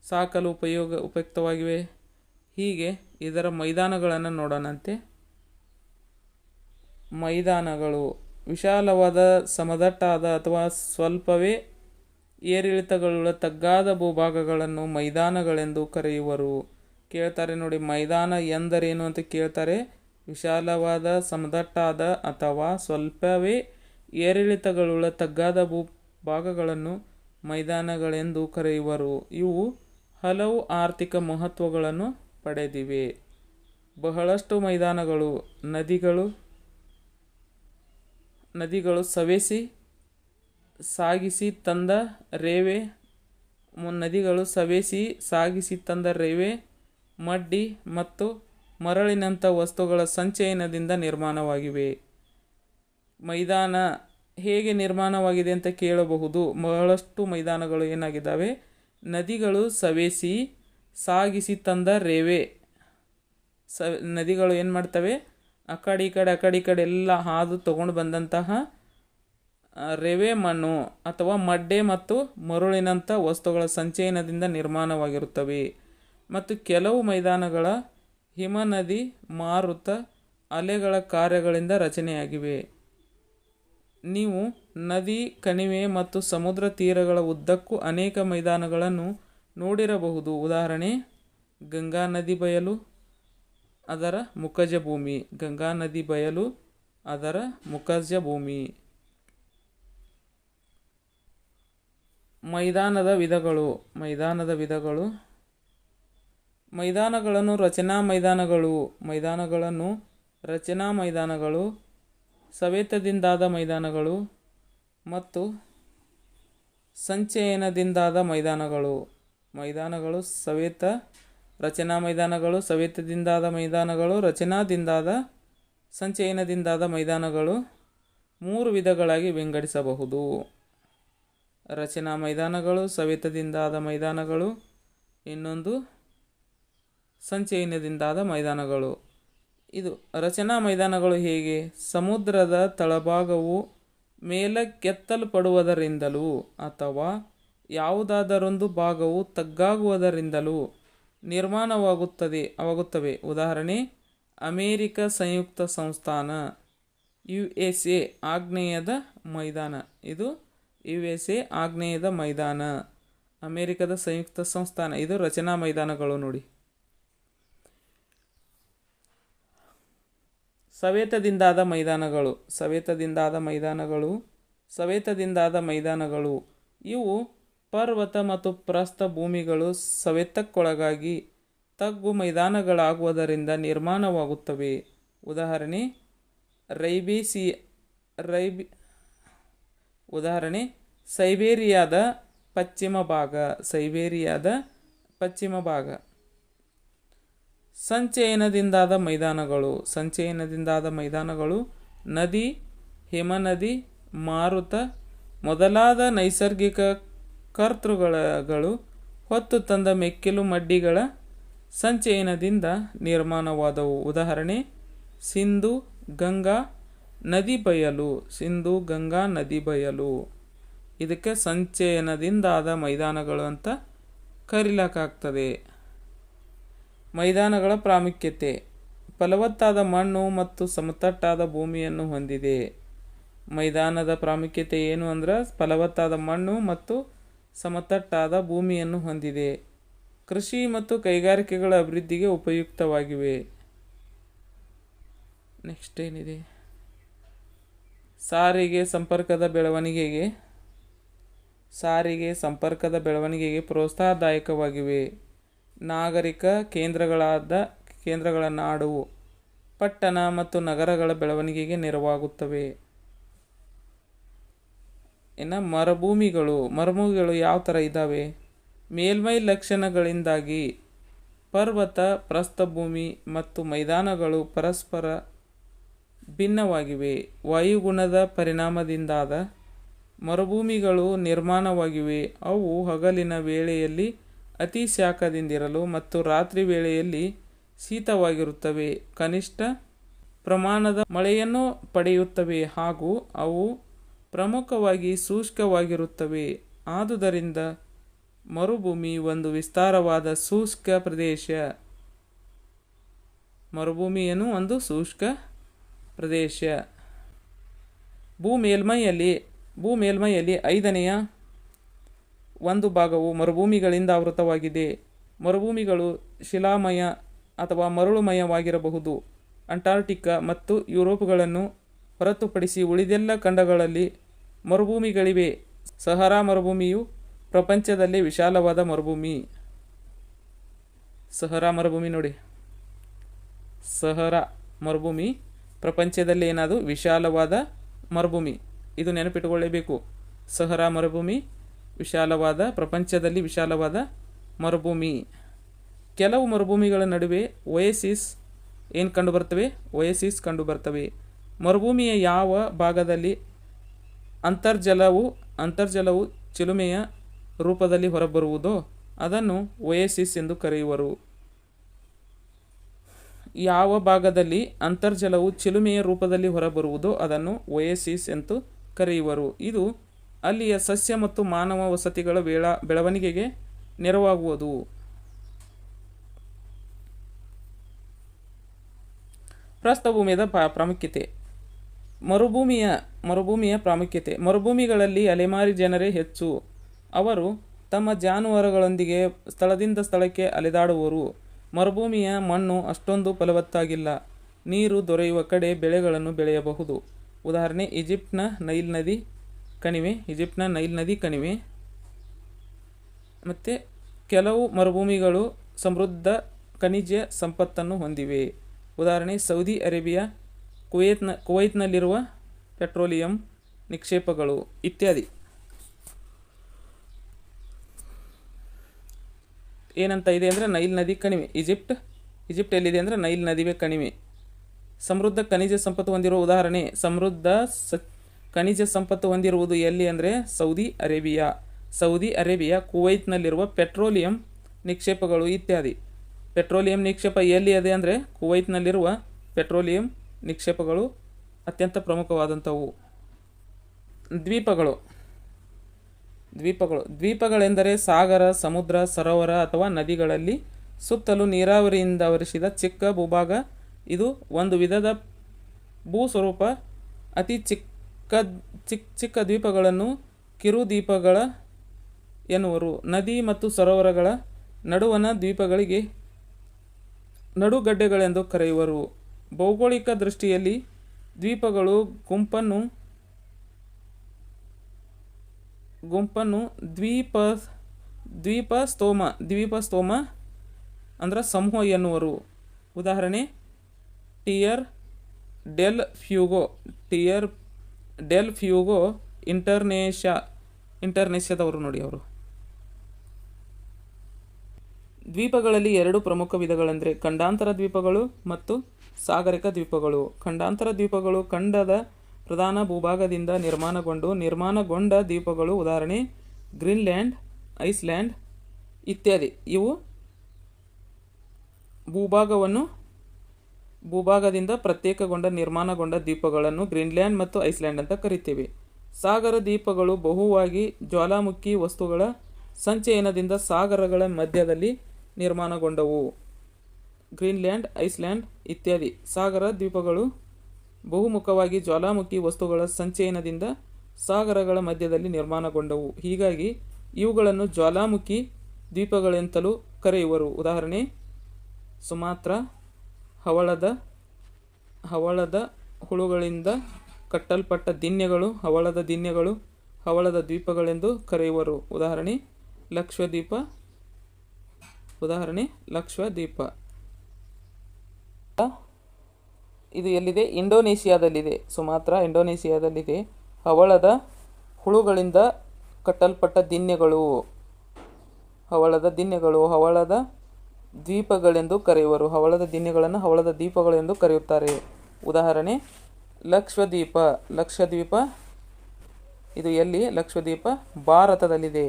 ಸಾಕಲು ಉಪಯುಕ್ತವಾಗಿವೆ. ಹೀಗೆ ಇದರ ಮೈದಾನಗಳನ್ನು ನೋಡೋಣಂತೆ. ಮೈದಾನಗಳು ವಿಶಾಲವಾದ ಸಮತಟ್ಟಾದ ಅಥವಾ ಸ್ವಲ್ಪವೇ ಏರಿಳಿತಗಳುಳ್ಳ ತಗ್ಗಾದ ಭೂಭಾಗಗಳನ್ನು ಮೈದಾನಗಳೆಂದು ಕರೆಯುವರು. ಕೇಳ್ತಾರೆ ನೋಡಿ, ಮೈದಾನ ಎಂದರೇನು ಅಂತ ಕೇಳ್ತಾರೆ. ವಿಶಾಲವಾದ ಸಮತಟ್ಟಾದ ಅಥವಾ ಸ್ವಲ್ಪವೇ ಏರಿಳಿತಗಳುಳ್ಳ ತಗ್ಗಾದ ಭೂಭಾಗಗಳನ್ನು ಮೈದಾನಗಳೆಂದು ಕರೆಯುವರು. ಇವು ಹಲವು ಆರ್ಥಿಕ ಮಹತ್ವಗಳನ್ನು ಪಡೆದಿವೆ. ಬಹಳಷ್ಟು ಮೈದಾನಗಳು ನದಿಗಳು ಸವೆಸಿ ಸಾಗಿಸಿ ತಂದ ರೇವೆ, ಮಡ್ಡಿ ಮತ್ತು ಮರಳಿನಂಥ ವಸ್ತುಗಳ ಸಂಚಯನದಿಂದ ನಿರ್ಮಾಣವಾಗಿವೆ. ಮೈದಾನ ಹೇಗೆ ನಿರ್ಮಾಣವಾಗಿದೆ ಅಂತ ಕೇಳಬಹುದು. ಬಹಳಷ್ಟು ಮೈದಾನಗಳು ಏನಾಗಿದ್ದಾವೆ, ನದಿಗಳು ಸವೆಸಿ ಸಾಗಿಸಿ ತಂದ ನದಿಗಳು ಏನು ಮಾಡ್ತವೆ, ಆ ಕಡೆ ಈ ಕಡೆ ಎಲ್ಲ ಹಾದು ತಗೊಂಡು ಬಂದಂತಹ ರೇವೆ ಮಣ್ಣು ಅಥವಾ ಮಡ್ಡೆ ಮತ್ತು ಮರುಳಿನಂಥ ವಸ್ತುಗಳ ಸಂಚಯನದಿಂದ ನಿರ್ಮಾಣವಾಗಿರುತ್ತವೆ. ಮತ್ತು ಕೆಲವು ಮೈದಾನಗಳ ಹಿಮನದಿ ಮಾರುತ ಅಲೆಗಳ ಕಾರ್ಯಗಳಿಂದ ರಚನೆಯಾಗಿವೆ. ನೀವು ನದಿ, ಕಣಿವೆ ಮತ್ತು ಸಮುದ್ರ ತೀರಗಳ ಉದ್ದಕ್ಕೂ ಅನೇಕ ಮೈದಾನಗಳನ್ನು ನೋಡಿರಬಹುದು. ಉದಾಹರಣೆ ಗಂಗಾ ನದಿ ಬಯಲು, ಅದರ ಮುಖಜ ಭೂಮಿ. ಮೈದಾನದ ವಿಧಗಳು. ಮೈದಾನಗಳನ್ನು ರಚನಾ ಮೈದಾನಗಳು, ಸವೆತದಿಂದಾದ ಮೈದಾನಗಳು ಮತ್ತು ಸಂಚಯನದಿಂದಾದ ಮೈದಾನಗಳು. ರಚನಾ ಮೈದಾನಗಳು, ಸವೆತದಿಂದಾದ ಮೈದಾನಗಳು, ರಚನಾದಿಂದಾದ ಸಂಚಯನದಿಂದಾದ ಮೈದಾನಗಳು 3 ವಿಧಗಳಾಗಿ ವಿಂಗಡಿಸಬಹುದು. ರಚನಾ ಮೈದಾನಗಳು, ಸವೆತದಿಂದಾದ ಮೈದಾನಗಳು, ಇನ್ನೊಂದು ಸಂಚಯನದಿಂದಾದ ಮೈದಾನಗಳು. ಇದು ರಚನಾ ಮೈದಾನಗಳು ಹೇಗೆ? ಸಮುದ್ರದ ತಳಭಾಗವು ಮೇಲಕ್ಕೆತ್ತಲ್ಪಡುವುದರಿಂದಲೂ ಅಥವಾ ಯಾವುದಾದರೊಂದು ಭಾಗವು ತಗ್ಗಾಗುವುದರಿಂದಲೂ ನಿರ್ಮಾಣವಾಗುತ್ತವೆ. ಉದಾಹರಣೆ ಅಮೇರಿಕ ಸಂಯುಕ್ತ ಸಂಸ್ಥಾನ, USA ಆಗ್ನೇಯದ ಮೈದಾನ. ಇದು USA ಆಗ್ನೇಯದ ಮೈದಾನ, ಅಮೇರಿಕದ ಸಂಯುಕ್ತ ಸಂಸ್ಥಾನ. ಇದು ರಚನಾ ಮೈದಾನಗಳು ನೋಡಿ. ಸವೆತದಿಂದಾದ ಮೈದಾನಗಳು ಇವು ಪರ್ವತ ಮತ್ತು ಪ್ರಸ್ಥಭೂಮಿಗಳು ಸವೆತಕ್ಕೊಳಗಾಗಿ ತಗ್ಗು ಮೈದಾನಗಳಾಗುವುದರಿಂದ ನಿರ್ಮಾಣವಾಗುತ್ತವೆ. ಉದಾಹರಣೆ ಸೈಬೇರಿಯಾದ ಪಶ್ಚಿಮ ಭಾಗ. ಸಂಚಯನದಿಂದಾದ ಮೈದಾನಗಳು ನದಿ, ಹಿಮನದಿ, ಮಾರುತ ಮೊದಲಾದ ನೈಸರ್ಗಿಕ ಕರ್ತೃಗಳು ಹೊತ್ತು ತಂದ ಮೆಕ್ಕೆಲು ಮಡ್ಡಿಗಳ ಸಂಚಯನದಿಂದ ನಿರ್ಮಾಣವಾದವು. ಉದಾಹರಣೆ ಸಿಂಧು ಗಂಗಾ ನದಿ ಬಯಲು. ಇದಕ್ಕೆ ಸಂಚಯನದಿಂದಾದ ಮೈದಾನಗಳು ಅಂತ ಕರೀಲಾಗ್ತದೆ. ಮೈದಾನಗಳ ಪ್ರಾಮುಖ್ಯತೆ. ಫಲವತ್ತಾದ ಮಣ್ಣು ಮತ್ತು ಸಮತಟ್ಟಾದ ಭೂಮಿಯನ್ನು ಹೊಂದಿದೆ. ಮೈದಾನದ ಪ್ರಾಮುಖ್ಯತೆ ಏನು ಅಂದ್ರೆ ಫಲವತ್ತಾದ ಮಣ್ಣು ಮತ್ತು ಸಮತಟ್ಟಾದ ಭೂಮಿಯನ್ನು ಹೊಂದಿದೆ. ಕೃಷಿ ಮತ್ತು ಕೈಗಾರಿಕೆಗಳ ಅಭಿವೃದ್ಧಿಗೆ ಉಪಯುಕ್ತವಾಗಿವೆ. ನೆಕ್ಸ್ಟ್ ಏನಿದೆ, ಸಾರಿಗೆ ಸಂಪರ್ಕದ ಬೆಳವಣಿಗೆಗೆ ಸಾರಿಗೆ ಸಂಪರ್ಕದ ಬೆಳವಣಿಗೆಗೆ ಪ್ರೋತ್ಸಾಹದಾಯಕವಾಗಿವೆ. ನಾಗರಿಕ ಕೇಂದ್ರಗಳ ನಾಡು, ಪಟ್ಟಣ ಮತ್ತು ನಗರಗಳ ಬೆಳವಣಿಗೆಗೆ ನೆರವಾಗುತ್ತವೆ. ಇನ್ನು ಮರುಭೂಮಿಗಳು ಯಾವ ಥರ ಇದ್ದಾವೆ? ಮೇಲ್ಮೈ ಲಕ್ಷಣಗಳಿಂದಾಗಿ ಪರ್ವತ, ಪ್ರಸ್ಥಭೂಮಿ ಮತ್ತು ಮೈದಾನಗಳು ಪರಸ್ಪರ ಭಿನ್ನವಾಗಿವೆ. ವಾಯುಗುಣದ ಪರಿಣಾಮದಿಂದಾದ ಮರುಭೂಮಿಗಳು ನಿರ್ಮಾಣವಾಗಿವೆ. ಅವು ಹಗಲಿನ ವೇಳೆಯಲ್ಲಿ ಅತಿ ಶಾಖದಿಂದಿರಲು ಮತ್ತು ರಾತ್ರಿ ವೇಳೆಯಲ್ಲಿ ಶೀತವಾಗಿರುತ್ತವೆ. ಕನಿಷ್ಠ ಪ್ರಮಾಣದ ಮಳೆಯನ್ನು ಪಡೆಯುತ್ತವೆ ಹಾಗೂ ಅವು ಪ್ರಮುಖವಾಗಿ ಶುಷ್ಕವಾಗಿರುತ್ತವೆ. ಆದುದರಿಂದ ಮರುಭೂಮಿ ಒಂದು ವಿಸ್ತಾರವಾದ ಶುಷ್ಕ ಪ್ರದೇಶ. ಮರುಭೂಮಿಯನ್ನು ಒಂದು ಶುಷ್ಕ ಪ್ರದೇಶ. ಭೂಮೇಲ್ಮೈಯಲ್ಲಿ 1/5 ಭಾಗವು ಮರುಭೂಮಿಗಳಿಂದ ಆವೃತವಾಗಿದೆ. ಮರುಭೂಮಿಗಳು ಶಿಲಾಮಯ ಅಥವಾ ಮರಳುಮಯವಾಗಿರಬಹುದು. ಅಂಟಾರ್ಕ್ಟಿಕಾ ಮತ್ತು ಯುರೋಪ್ಗಳನ್ನು ಹೊರತುಪಡಿಸಿ ಉಳಿದೆಲ್ಲ ಖಂಡಗಳಲ್ಲಿ ಮರುಭೂಮಿಗಳಿವೆ. ಸಹರಾ ಮರುಭೂಮಿಯು ಪ್ರಪಂಚದಲ್ಲೇ ವಿಶಾಲವಾದ ಮರುಭೂಮಿ. ಸಹರಾ ಮರುಭೂಮಿ ನೋಡಿ, ಸಹರಾ ಮರುಭೂಮಿ ಪ್ರಪಂಚದಲ್ಲಿ ಏನದು ವಿಶಾಲವಾದ ಮರುಭೂಮಿ. ಇದು ನೆನಪಿಟ್ಟುಕೊಳ್ಳಬೇಕು. ಸಹರಾ ಮರುಭೂಮಿ ಪ್ರಪಂಚದಲ್ಲಿ ವಿಶಾಲವಾದ ಮರುಭೂಮಿ. ಕೆಲವು ಮರುಭೂಮಿಗಳ ನಡುವೆ ಒಯಸಿಸ್ ಕಂಡುಬರ್ತವೆ. ಮರುಭೂಮಿಯ ಯಾವ ಭಾಗದಲ್ಲಿ ಅಂತರ್ಜಲವು ಚಿಲುಮೆಯ ರೂಪದಲ್ಲಿ ಹೊರಬರುವುದೋ ಅದನ್ನು ಒಯಸಿಸ್ ಎಂದು ಕರೆಯುವರು. ಯಾವ ಭಾಗದಲ್ಲಿ ಅಂತರ್ಜಲವು ಚಿಲುಮೆಯ ರೂಪದಲ್ಲಿ ಹೊರಬರುವುದೋ ಅದನ್ನು ಒಯಸಿಸ್ ಎಂದು ಕರೆಯುವರು. ಇದು ಅಲ್ಲಿಯ ಸಸ್ಯ ಮತ್ತು ಮಾನವ ವಸತಿಗಳ ಬೆಳವಣಿಗೆಗೆ ನೆರವಾಗುವುದು. ಪ್ರಸ್ಥಭೂಮಿಯ ಪ್ರಾಮುಖ್ಯತೆ. ಮರುಭೂಮಿಯ ಪ್ರಾಮುಖ್ಯತೆ. ಮರುಭೂಮಿಗಳಲ್ಲಿ ಅಲೆಮಾರಿ ಜನರೇ ಹೆಚ್ಚು. ಅವರು ತಮ್ಮ ಜಾನುವಾರುಗಳೊಂದಿಗೆ ಸ್ಥಳದಿಂದ ಸ್ಥಳಕ್ಕೆ ಅಲೆದಾಡುವರು. ಮರುಭೂಮಿಯ ಮಣ್ಣು ಅಷ್ಟೊಂದು ಫಲವತ್ತಾಗಿಲ್ಲ. ನೀರು ದೊರೆಯುವ ಕಡೆ ಬೆಳೆಗಳನ್ನು ಬೆಳೆಯಬಹುದು. ಉದಾಹರಣೆ ಈಜಿಪ್ಟ್ನ ನೈಲ್ ನದಿ ಕಣಿವೆ. ಮತ್ತು ಕೆಲವು ಮರುಭೂಮಿಗಳು ಸಮೃದ್ಧ ಖನಿಜ ಸಂಪತ್ತನ್ನು ಹೊಂದಿವೆ. ಉದಾಹರಣೆ ಸೌದಿ ಅರೇಬಿಯಾ, ಕುವೈತ್ನಲ್ಲಿರುವ ಪೆಟ್ರೋಲಿಯಂ ನಿಕ್ಷೇಪಗಳು ಇತ್ಯಾದಿ. ಏನಂತ ಇದೆ ಅಂದರೆ ನೈಲ್ ನದಿ ಕಣಿವೆ. ಈಜಿಪ್ಟ್ ಎಲ್ಲಿದೆ ಅಂದರೆ ನೈಲ್ ನದಿವೆ ಕಣಿವೆ. ಸಮೃದ್ಧ ಖನಿಜ ಸಂಪತ್ತು ಹೊಂದಿರುವ ಉದಾಹರಣೆ, ಖನಿಜ ಸಂಪತ್ತು ಹೊಂದಿರುವುದು ಎಲ್ಲಿ ಅಂದರೆ ಸೌದಿ ಅರೇಬಿಯಾ, ಕುವೈತ್ನಲ್ಲಿರುವ ಪೆಟ್ರೋಲಿಯಂ ನಿಕ್ಷೇಪಗಳು ಇತ್ಯಾದಿ. ಪೆಟ್ರೋಲಿಯಂ ನಿಕ್ಷೇಪ ಎಲ್ಲಿ ಇದೆ ಅಂದರೆ ಕುವೈತ್ನಲ್ಲಿರುವ ಪೆಟ್ರೋಲಿಯಂ ನಿಕ್ಷೇಪಗಳು ಅತ್ಯಂತ ಪ್ರಮುಖವಾದಂಥವು. ದ್ವೀಪಗಳೆಂದರೆ ಸಾಗರ, ಸಮುದ್ರ, ಸರೋವರ ಅಥವಾ ನದಿಗಳಲ್ಲಿ ಸುತ್ತಲೂ ನೀರಾವರಿಯಿಂದ ಆವರಿಸಿದ ಚಿಕ್ಕ ಭೂಭಾಗ. ಇದು ಒಂದು ವಿಧದ ಭೂಸ್ವರೂಪ. ಅತಿ ಚಿಕ್ಕ ದ್ವೀಪಗಳನ್ನು ಕಿರುದ್ವೀಪಗಳ ಎನ್ನುವರು. ನದಿ ಮತ್ತು ಸರೋವರಗಳ ನಡುವಣ ದ್ವೀಪಗಳಿಗೆ ನಡುಗಡ್ಡೆಗಳೆಂದು ಕರೆಯುವರು. ಭೌಗೋಳಿಕ ದೃಷ್ಟಿಯಲ್ಲಿ ದ್ವೀಪಗಳು ಗುಂಪನ್ನು ದ್ವೀಪಸ್ತೋಮ ಅಂದ್ರೆ ಸಮೂಹ ಎನ್ನುವರು. ಉದಾಹರಣೆ ಟಿಯರ್ ಡೆಲ್ ಫ್ಯೂಗೋ ಇಂಟರ್ನೇಷ್ಯಾದವರು ನೋಡಿ ಅವರು. ದ್ವೀಪಗಳಲ್ಲಿ 2 ಪ್ರಮುಖ ವಿಧಗಳೆಂದರೆ ಖಂಡಾಂತರ ದ್ವೀಪಗಳು ಮತ್ತು ಸಾಗರಿಕ ದ್ವೀಪಗಳು. ಖಂಡಾಂತರ ದ್ವೀಪಗಳು ಖಂಡದ ಪ್ರಧಾನ ಭೂಭಾಗದಿಂದ ನಿರ್ಮಾಣಗೊಂಡ ದ್ವೀಪಗಳು. ಉದಾಹರಣೆ ಗ್ರೀನ್ಲ್ಯಾಂಡ್, ಐಸ್ಲ್ಯಾಂಡ್ ಇತ್ಯಾದಿ. ಇವು ಭೂಭಾಗದಿಂದ ಪ್ರತ್ಯೇಕಗೊಂಡ ನಿರ್ಮಾಣಗೊಂಡ ದ್ವೀಪಗಳನ್ನು ಗ್ರೀನ್ಲ್ಯಾಂಡ್ ಮತ್ತು ಐಸ್ಲ್ಯಾಂಡ್ ಅಂತ ಕರಿತೇವೆ. ಸಾಗರ ದ್ವೀಪಗಳು ಬಹುವಾಗಿ ಜ್ವಾಲಾಮುಖಿ ವಸ್ತುಗಳ ಸಂಚಯನದಿಂದ ಸಾಗರಗಳ ಮಧ್ಯದಲ್ಲಿ ನಿರ್ಮಾಣಗೊಂಡವು. ಗ್ರೀನ್ಲ್ಯಾಂಡ್, ಐಸ್ಲ್ಯಾಂಡ್ ಇತ್ಯಾದಿ. ಸಾಗರ ದ್ವೀಪಗಳು ಬಹುಮುಖವಾಗಿ ಜ್ವಾಲಾಮುಖಿ ವಸ್ತುಗಳ ಸಂಚಯನದಿಂದ ಸಾಗರಗಳ ಮಧ್ಯದಲ್ಲಿ ನಿರ್ಮಾಣಗೊಂಡವು. ಹೀಗಾಗಿ ಇವುಗಳನ್ನು ಜ್ವಾಲಾಮುಖಿ ದ್ವೀಪಗಳೆಂತಲೂ ಕರೆಯುವರು. ಉದಾಹರಣೆ ಸುಮಾತ್ರ, ಹವಳದ ಹುಳುಗಳಿಂದ ಕಟ್ಟಲ್ಪಟ್ಟ ದಿನ್ಯಗಳು, ಹವಳದ ದಿನ್ಯಗಳು, ಹವಳದ ದ್ವೀಪಗಳೆಂದು ಕರೆಯುವರು. ಉದಾಹರಣೆ ಲಕ್ಷದ್ವೀಪ. ಇದು ಎಲ್ಲಿದೆ? ಇಂಡೋನೇಷಿಯಾದಲ್ಲಿದೆ. ಸುಮಾತ್ರ ಇಂಡೋನೇಷಿಯಾದಲ್ಲಿದೆ. ಹವಳದ ಹುಳುಗಳಿಂದ ಕಟ್ಟಲ್ಪಟ್ಟ ದಿನ್ಯಗಳು ಹವಳದ ದ್ವೀಪಗಳೆಂದು ಕರೆಯುವರು. ಹವಳದ ದಿನ್ಯಗಳನ್ನು ಹವಳದ ದ್ವೀಪಗಳೆಂದು ಕರೆಯುತ್ತಾರೆ. ಉದಾಹರಣೆ ಲಕ್ಷದ್ವೀಪ. ಇದು ಎಲ್ಲಿ? ಲಕ್ಷದ್ವೀಪ ಭಾರತದಲ್ಲಿದೆ.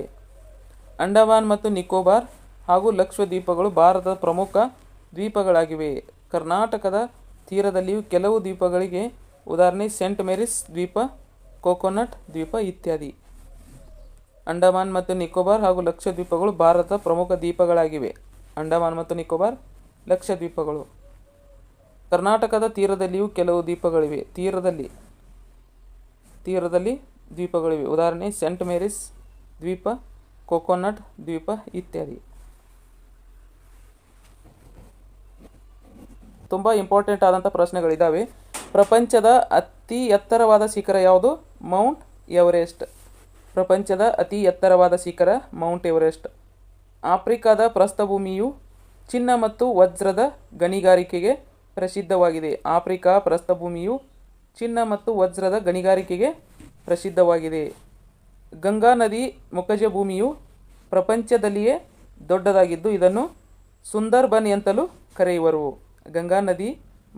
ಅಂಡಮಾನ್ ಮತ್ತು ನಿಕೋಬಾರ್ ಹಾಗೂ ಲಕ್ಷದ್ವೀಪಗಳು ಭಾರತದ ಪ್ರಮುಖ ದ್ವೀಪಗಳಾಗಿವೆ. ಕರ್ನಾಟಕದ ತೀರದಲ್ಲಿಯೂ ಕೆಲವು ದ್ವೀಪಗಳಿಗೆ. ಉದಾಹರಣೆ ಸೇಂಟ್ ಮೇರಿಸ್ ದ್ವೀಪ, ಕೋಕೋನಟ್ ದ್ವೀಪ ಇತ್ಯಾದಿ. ಅಂಡಮಾನ್ ಮತ್ತು ನಿಕೋಬಾರ್ ಹಾಗೂ ಲಕ್ಷದ್ವೀಪಗಳು ಭಾರತದ ಪ್ರಮುಖ ದ್ವೀಪಗಳಾಗಿವೆ. ಅಂಡಮಾನ್ ಮತ್ತು ನಿಕೋಬಾರ್ ಲಕ್ಷದ್ವೀಪಗಳು. ಕರ್ನಾಟಕದ ತೀರದಲ್ಲಿಯೂ ಕೆಲವು ದ್ವೀಪಗಳಿವೆ. ತೀರದಲ್ಲಿ ದ್ವೀಪಗಳಿವೆ. ಉದಾಹರಣೆ ಸೇಂಟ್ ಮೇರಿಸ್ ದ್ವೀಪ, ಕೋಕೋನಟ್ ದ್ವೀಪ ಇತ್ಯಾದಿ. ತುಂಬ ಇಂಪಾರ್ಟೆಂಟ್ ಆದಂಥ ಪ್ರಶ್ನೆಗಳಿದ್ದಾವೆ. ಪ್ರಪಂಚದ ಅತಿ ಎತ್ತರವಾದ ಶಿಖರ ಯಾವುದು? Mount Everest. ಪ್ರಪಂಚದ ಅತಿ ಎತ್ತರವಾದ ಶಿಖರ ಮೌಂಟ್ ಎವರೆಸ್ಟ್. ಆಫ್ರಿಕಾದ ಪ್ರಸ್ಥಭೂಮಿಯು ಚಿನ್ನ ಮತ್ತು ವಜ್ರದ ಗಣಿಗಾರಿಕೆಗೆ ಪ್ರಸಿದ್ಧವಾಗಿದೆ. ಆಫ್ರಿಕಾ ಪ್ರಸ್ಥಭೂಮಿಯು ಚಿನ್ನ ಮತ್ತು ವಜ್ರದ ಗಣಿಗಾರಿಕೆಗೆ ಪ್ರಸಿದ್ಧವಾಗಿದೆ. ಗಂಗಾ ನದಿ ಮುಖಜ ಭೂಮಿಯು ಪ್ರಪಂಚದಲ್ಲಿಯೇ ದೊಡ್ಡದಾಗಿದ್ದು ಇದನ್ನು ಸುಂದರ್ಬನ್ ಎಂತಲೂ ಕರೆಯುವರು. ಗಂಗಾ ನದಿ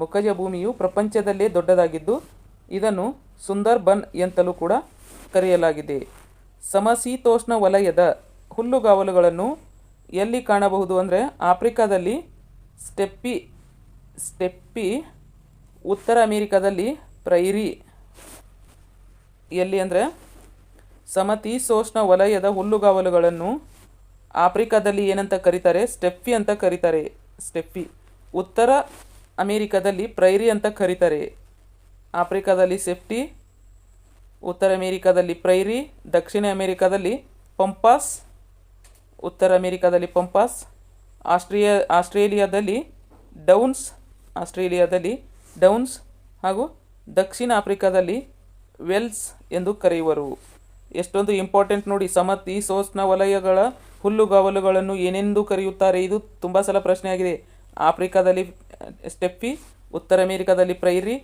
ಮುಖಜ ಭೂಮಿಯು ಪ್ರಪಂಚದಲ್ಲೇ ದೊಡ್ಡದಾಗಿದ್ದು ಇದನ್ನು ಸುಂದರ್ಬನ್ ಎಂತಲೂ ಕೂಡ ಕರೆಯಲಾಗಿದೆ. ಸಮಶೀತೋಷ್ಣ ವಲಯದ ಹುಲ್ಲುಗಾವಲುಗಳನ್ನು ಎಲ್ಲಿ ಕಾಣಬಹುದು ಅಂದರೆ ಆಫ್ರಿಕಾದಲ್ಲಿ ಸ್ಟೆಪ್ಪಿ, ಉತ್ತರ ಅಮೇರಿಕಾದಲ್ಲಿ ಪ್ರೈರಿ. ಎಲ್ಲಿ ಅಂದರೆ ಸಮಶೀತೋಷ್ಣ ವಲಯದ ಹುಲ್ಲುಗಾವಲುಗಳನ್ನು ಆಫ್ರಿಕಾದಲ್ಲಿ ಏನಂತ ಕರೀತಾರೆ? ಸ್ಟೆಪ್ಪಿ ಅಂತ ಕರೀತಾರೆ. ಉತ್ತರ ಅಮೇರಿಕಾದಲ್ಲಿ ಪ್ರೈರಿ ಅಂತ ಕರೀತಾರೆ. ಆಫ್ರಿಕಾದಲ್ಲಿ ಸ್ಟೆಪ್ಪಿ, ಉತ್ತರ ಅಮೇರಿಕಾದಲ್ಲಿ ಪ್ರೈರಿ, ದಕ್ಷಿಣ ಅಮೇರಿಕಾದಲ್ಲಿ ಪಂಪಾಸ್, ಉತ್ತರ ಅಮೇರಿಕಾದಲ್ಲಿ ಪಂಪಾಸ್, ಆಸ್ಟ್ರೇಲಿಯಾದಲ್ಲಿ ಡೌನ್ಸ್ ಹಾಗೂ ದಕ್ಷಿಣ ಆಫ್ರಿಕಾದಲ್ಲಿ ವೆಲ್ಸ್ ಎಂದು ಕರೆಯುವರು. ಎಷ್ಟೊಂದು ಇಂಪಾರ್ಟೆಂಟ್ ನೋಡಿ. ಸಮಶೀತೋಷ್ಣ ವಲಯಗಳ ಹುಲ್ಲುಗಾವಲುಗಳನ್ನು ಏನೆಂದು ಕರೆಯುತ್ತಾರೆ? ಇದು ತುಂಬ ಸಲ ಪ್ರಶ್ನೆ ಆಗಿದೆ. ಆಫ್ರಿಕಾದಲ್ಲಿ ಸ್ಟೆಪ್ಪಿ, ಉತ್ತರ ಅಮೇರಿಕಾದಲ್ಲಿ ಪ್ರೈರಿ,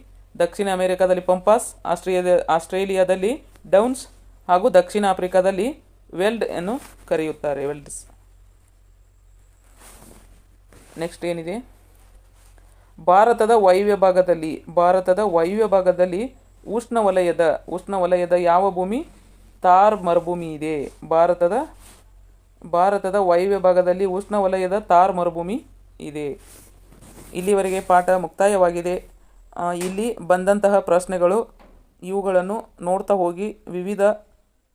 ದಕ್ಷಿಣ ಅಮೇರಿಕಾದಲ್ಲಿ ಪಂಪಾಸ್, ಆಸ್ಟ್ರೇಲಿಯಾದಲ್ಲಿ ಡೌನ್ಸ್ ಹಾಗೂ ದಕ್ಷಿಣ ಆಫ್ರಿಕಾದಲ್ಲಿ ವೆಲ್ಡ್ ಅನ್ನು ಕರೆಯುತ್ತಾರೆ. ವೆಲ್ಡ್ಸ್. ನೆಕ್ಸ್ಟ್ ಏನಿದೆ? ಭಾರತದ ವಾಯುವ್ಯ ಭಾಗದಲ್ಲಿ ಉಷ್ಣವಲಯದ ಯಾವ ಭೂಮಿ? ಥಾರ್ ಮರುಭೂಮಿ ಇದೆ. ಭಾರತದ ವಾಯುವ್ಯ ಭಾಗದಲ್ಲಿ ಉಷ್ಣವಲಯದ ಥಾರ್ ಮರುಭೂಮಿ ಇದೆ. ಇಲ್ಲಿವರೆಗೆ ಪಾಠ ಮುಕ್ತಾಯವಾಗಿದೆ. ಇಲ್ಲಿ ಬಂದಂತಹ ಪ್ರಶ್ನೆಗಳು ಇವುಗಳನ್ನು ನೋಡ್ತಾ ಹೋಗಿ. ವಿವಿಧ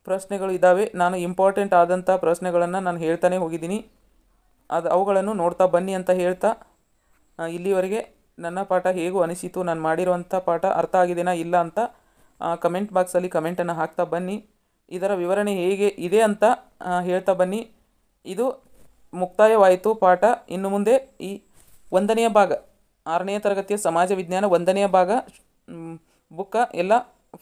ಪ್ರಶ್ನೆಗಳು ಇದ್ದಾವೆ. ನಾನು ಇಂಪಾರ್ಟೆಂಟ್ ಆದಂಥ ಪ್ರಶ್ನೆಗಳನ್ನು ನಾನು ಹೇಳ್ತಾನೆ ಹೋಗಿದ್ದೀನಿ. ಅವುಗಳನ್ನು ನೋಡ್ತಾ ಬನ್ನಿ ಅಂತ ಹೇಳ್ತಾ, ಇಲ್ಲಿವರೆಗೆ ನನ್ನ ಪಾಠ ಹೇಗೂ ಅನಿಸಿತು, ನಾನು ಮಾಡಿರುವಂಥ ಪಾಠ ಅರ್ಥ ಆಗಿದೆನಾ ಇಲ್ಲ ಅಂತ ಕಮೆಂಟ್ ಬಾಕ್ಸಲ್ಲಿ ಕಮೆಂಟನ್ನು ಹಾಕ್ತಾ ಬನ್ನಿ. ಇದರ ವಿವರಣೆ ಹೇಗೆ ಇದೆ ಅಂತ ಹೇಳ್ತಾ ಬನ್ನಿ. ಇದು ಮುಕ್ತಾಯವಾಯಿತು ಪಾಠ. ಇನ್ನು ಮುಂದೆ ಈ 1ನೇ ಭಾಗ 6ನೇ ತರಗತಿಯ ಸಮಾಜ ವಿಜ್ಞಾನ 1ನೇ ಭಾಗ ಬುಕ್ಕ ಎಲ್ಲ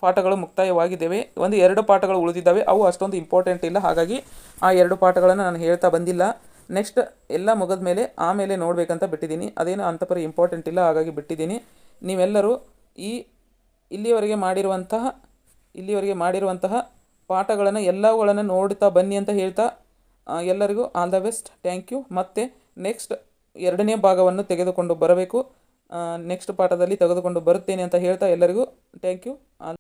ಪಾಠಗಳು ಮುಕ್ತಾಯವಾಗಿದ್ದೇವೆ. 2 ಪಾಠಗಳು ಉಳಿದಿದ್ದಾವೆ. ಅವು ಅಷ್ಟೊಂದು ಇಂಪಾರ್ಟೆಂಟ್ ಇಲ್ಲ. ಹಾಗಾಗಿ ಆ 2 ಪಾಠಗಳನ್ನು ನಾನು ಹೇಳ್ತಾ ಬಂದಿಲ್ಲ. ನೆಕ್ಸ್ಟ್ ಎಲ್ಲ ಮುಗಿದ ಮೇಲೆ ಆಮೇಲೆ ನೋಡಬೇಕಂತ ಬಿಟ್ಟಿದ್ದೀನಿ. ಅದೇನು ಅಂತಪರಿ ಇಂಪಾರ್ಟೆಂಟ್ ಇಲ್ಲ, ಹಾಗಾಗಿ ಬಿಟ್ಟಿದ್ದೀನಿ. ನೀವೆಲ್ಲರೂ ಇಲ್ಲಿವರೆಗೆ ಮಾಡಿರುವಂತಹ ಪಾಠಗಳನ್ನು ಎಲ್ಲವುಗಳನ್ನು ನೋಡ್ತಾ ಬನ್ನಿ ಅಂತ ಹೇಳ್ತಾ ಎಲ್ಲರಿಗೂ all the best. Thank you. ಮತ್ತೆ ನೆಕ್ಸ್ಟ್ 2ನೇ ಭಾಗವನ್ನು ತೆಗೆದುಕೊಂಡು ಬರಬೇಕು. ನೆಕ್ಸ್ಟ್ ಪಾಠದಲ್ಲಿ ತೆಗೆದುಕೊಂಡು ಬರುತ್ತೇನೆ ಅಂತ ಹೇಳ್ತಾ ಎಲ್ಲರಿಗೂ ಥ್ಯಾಂಕ್ ಯು.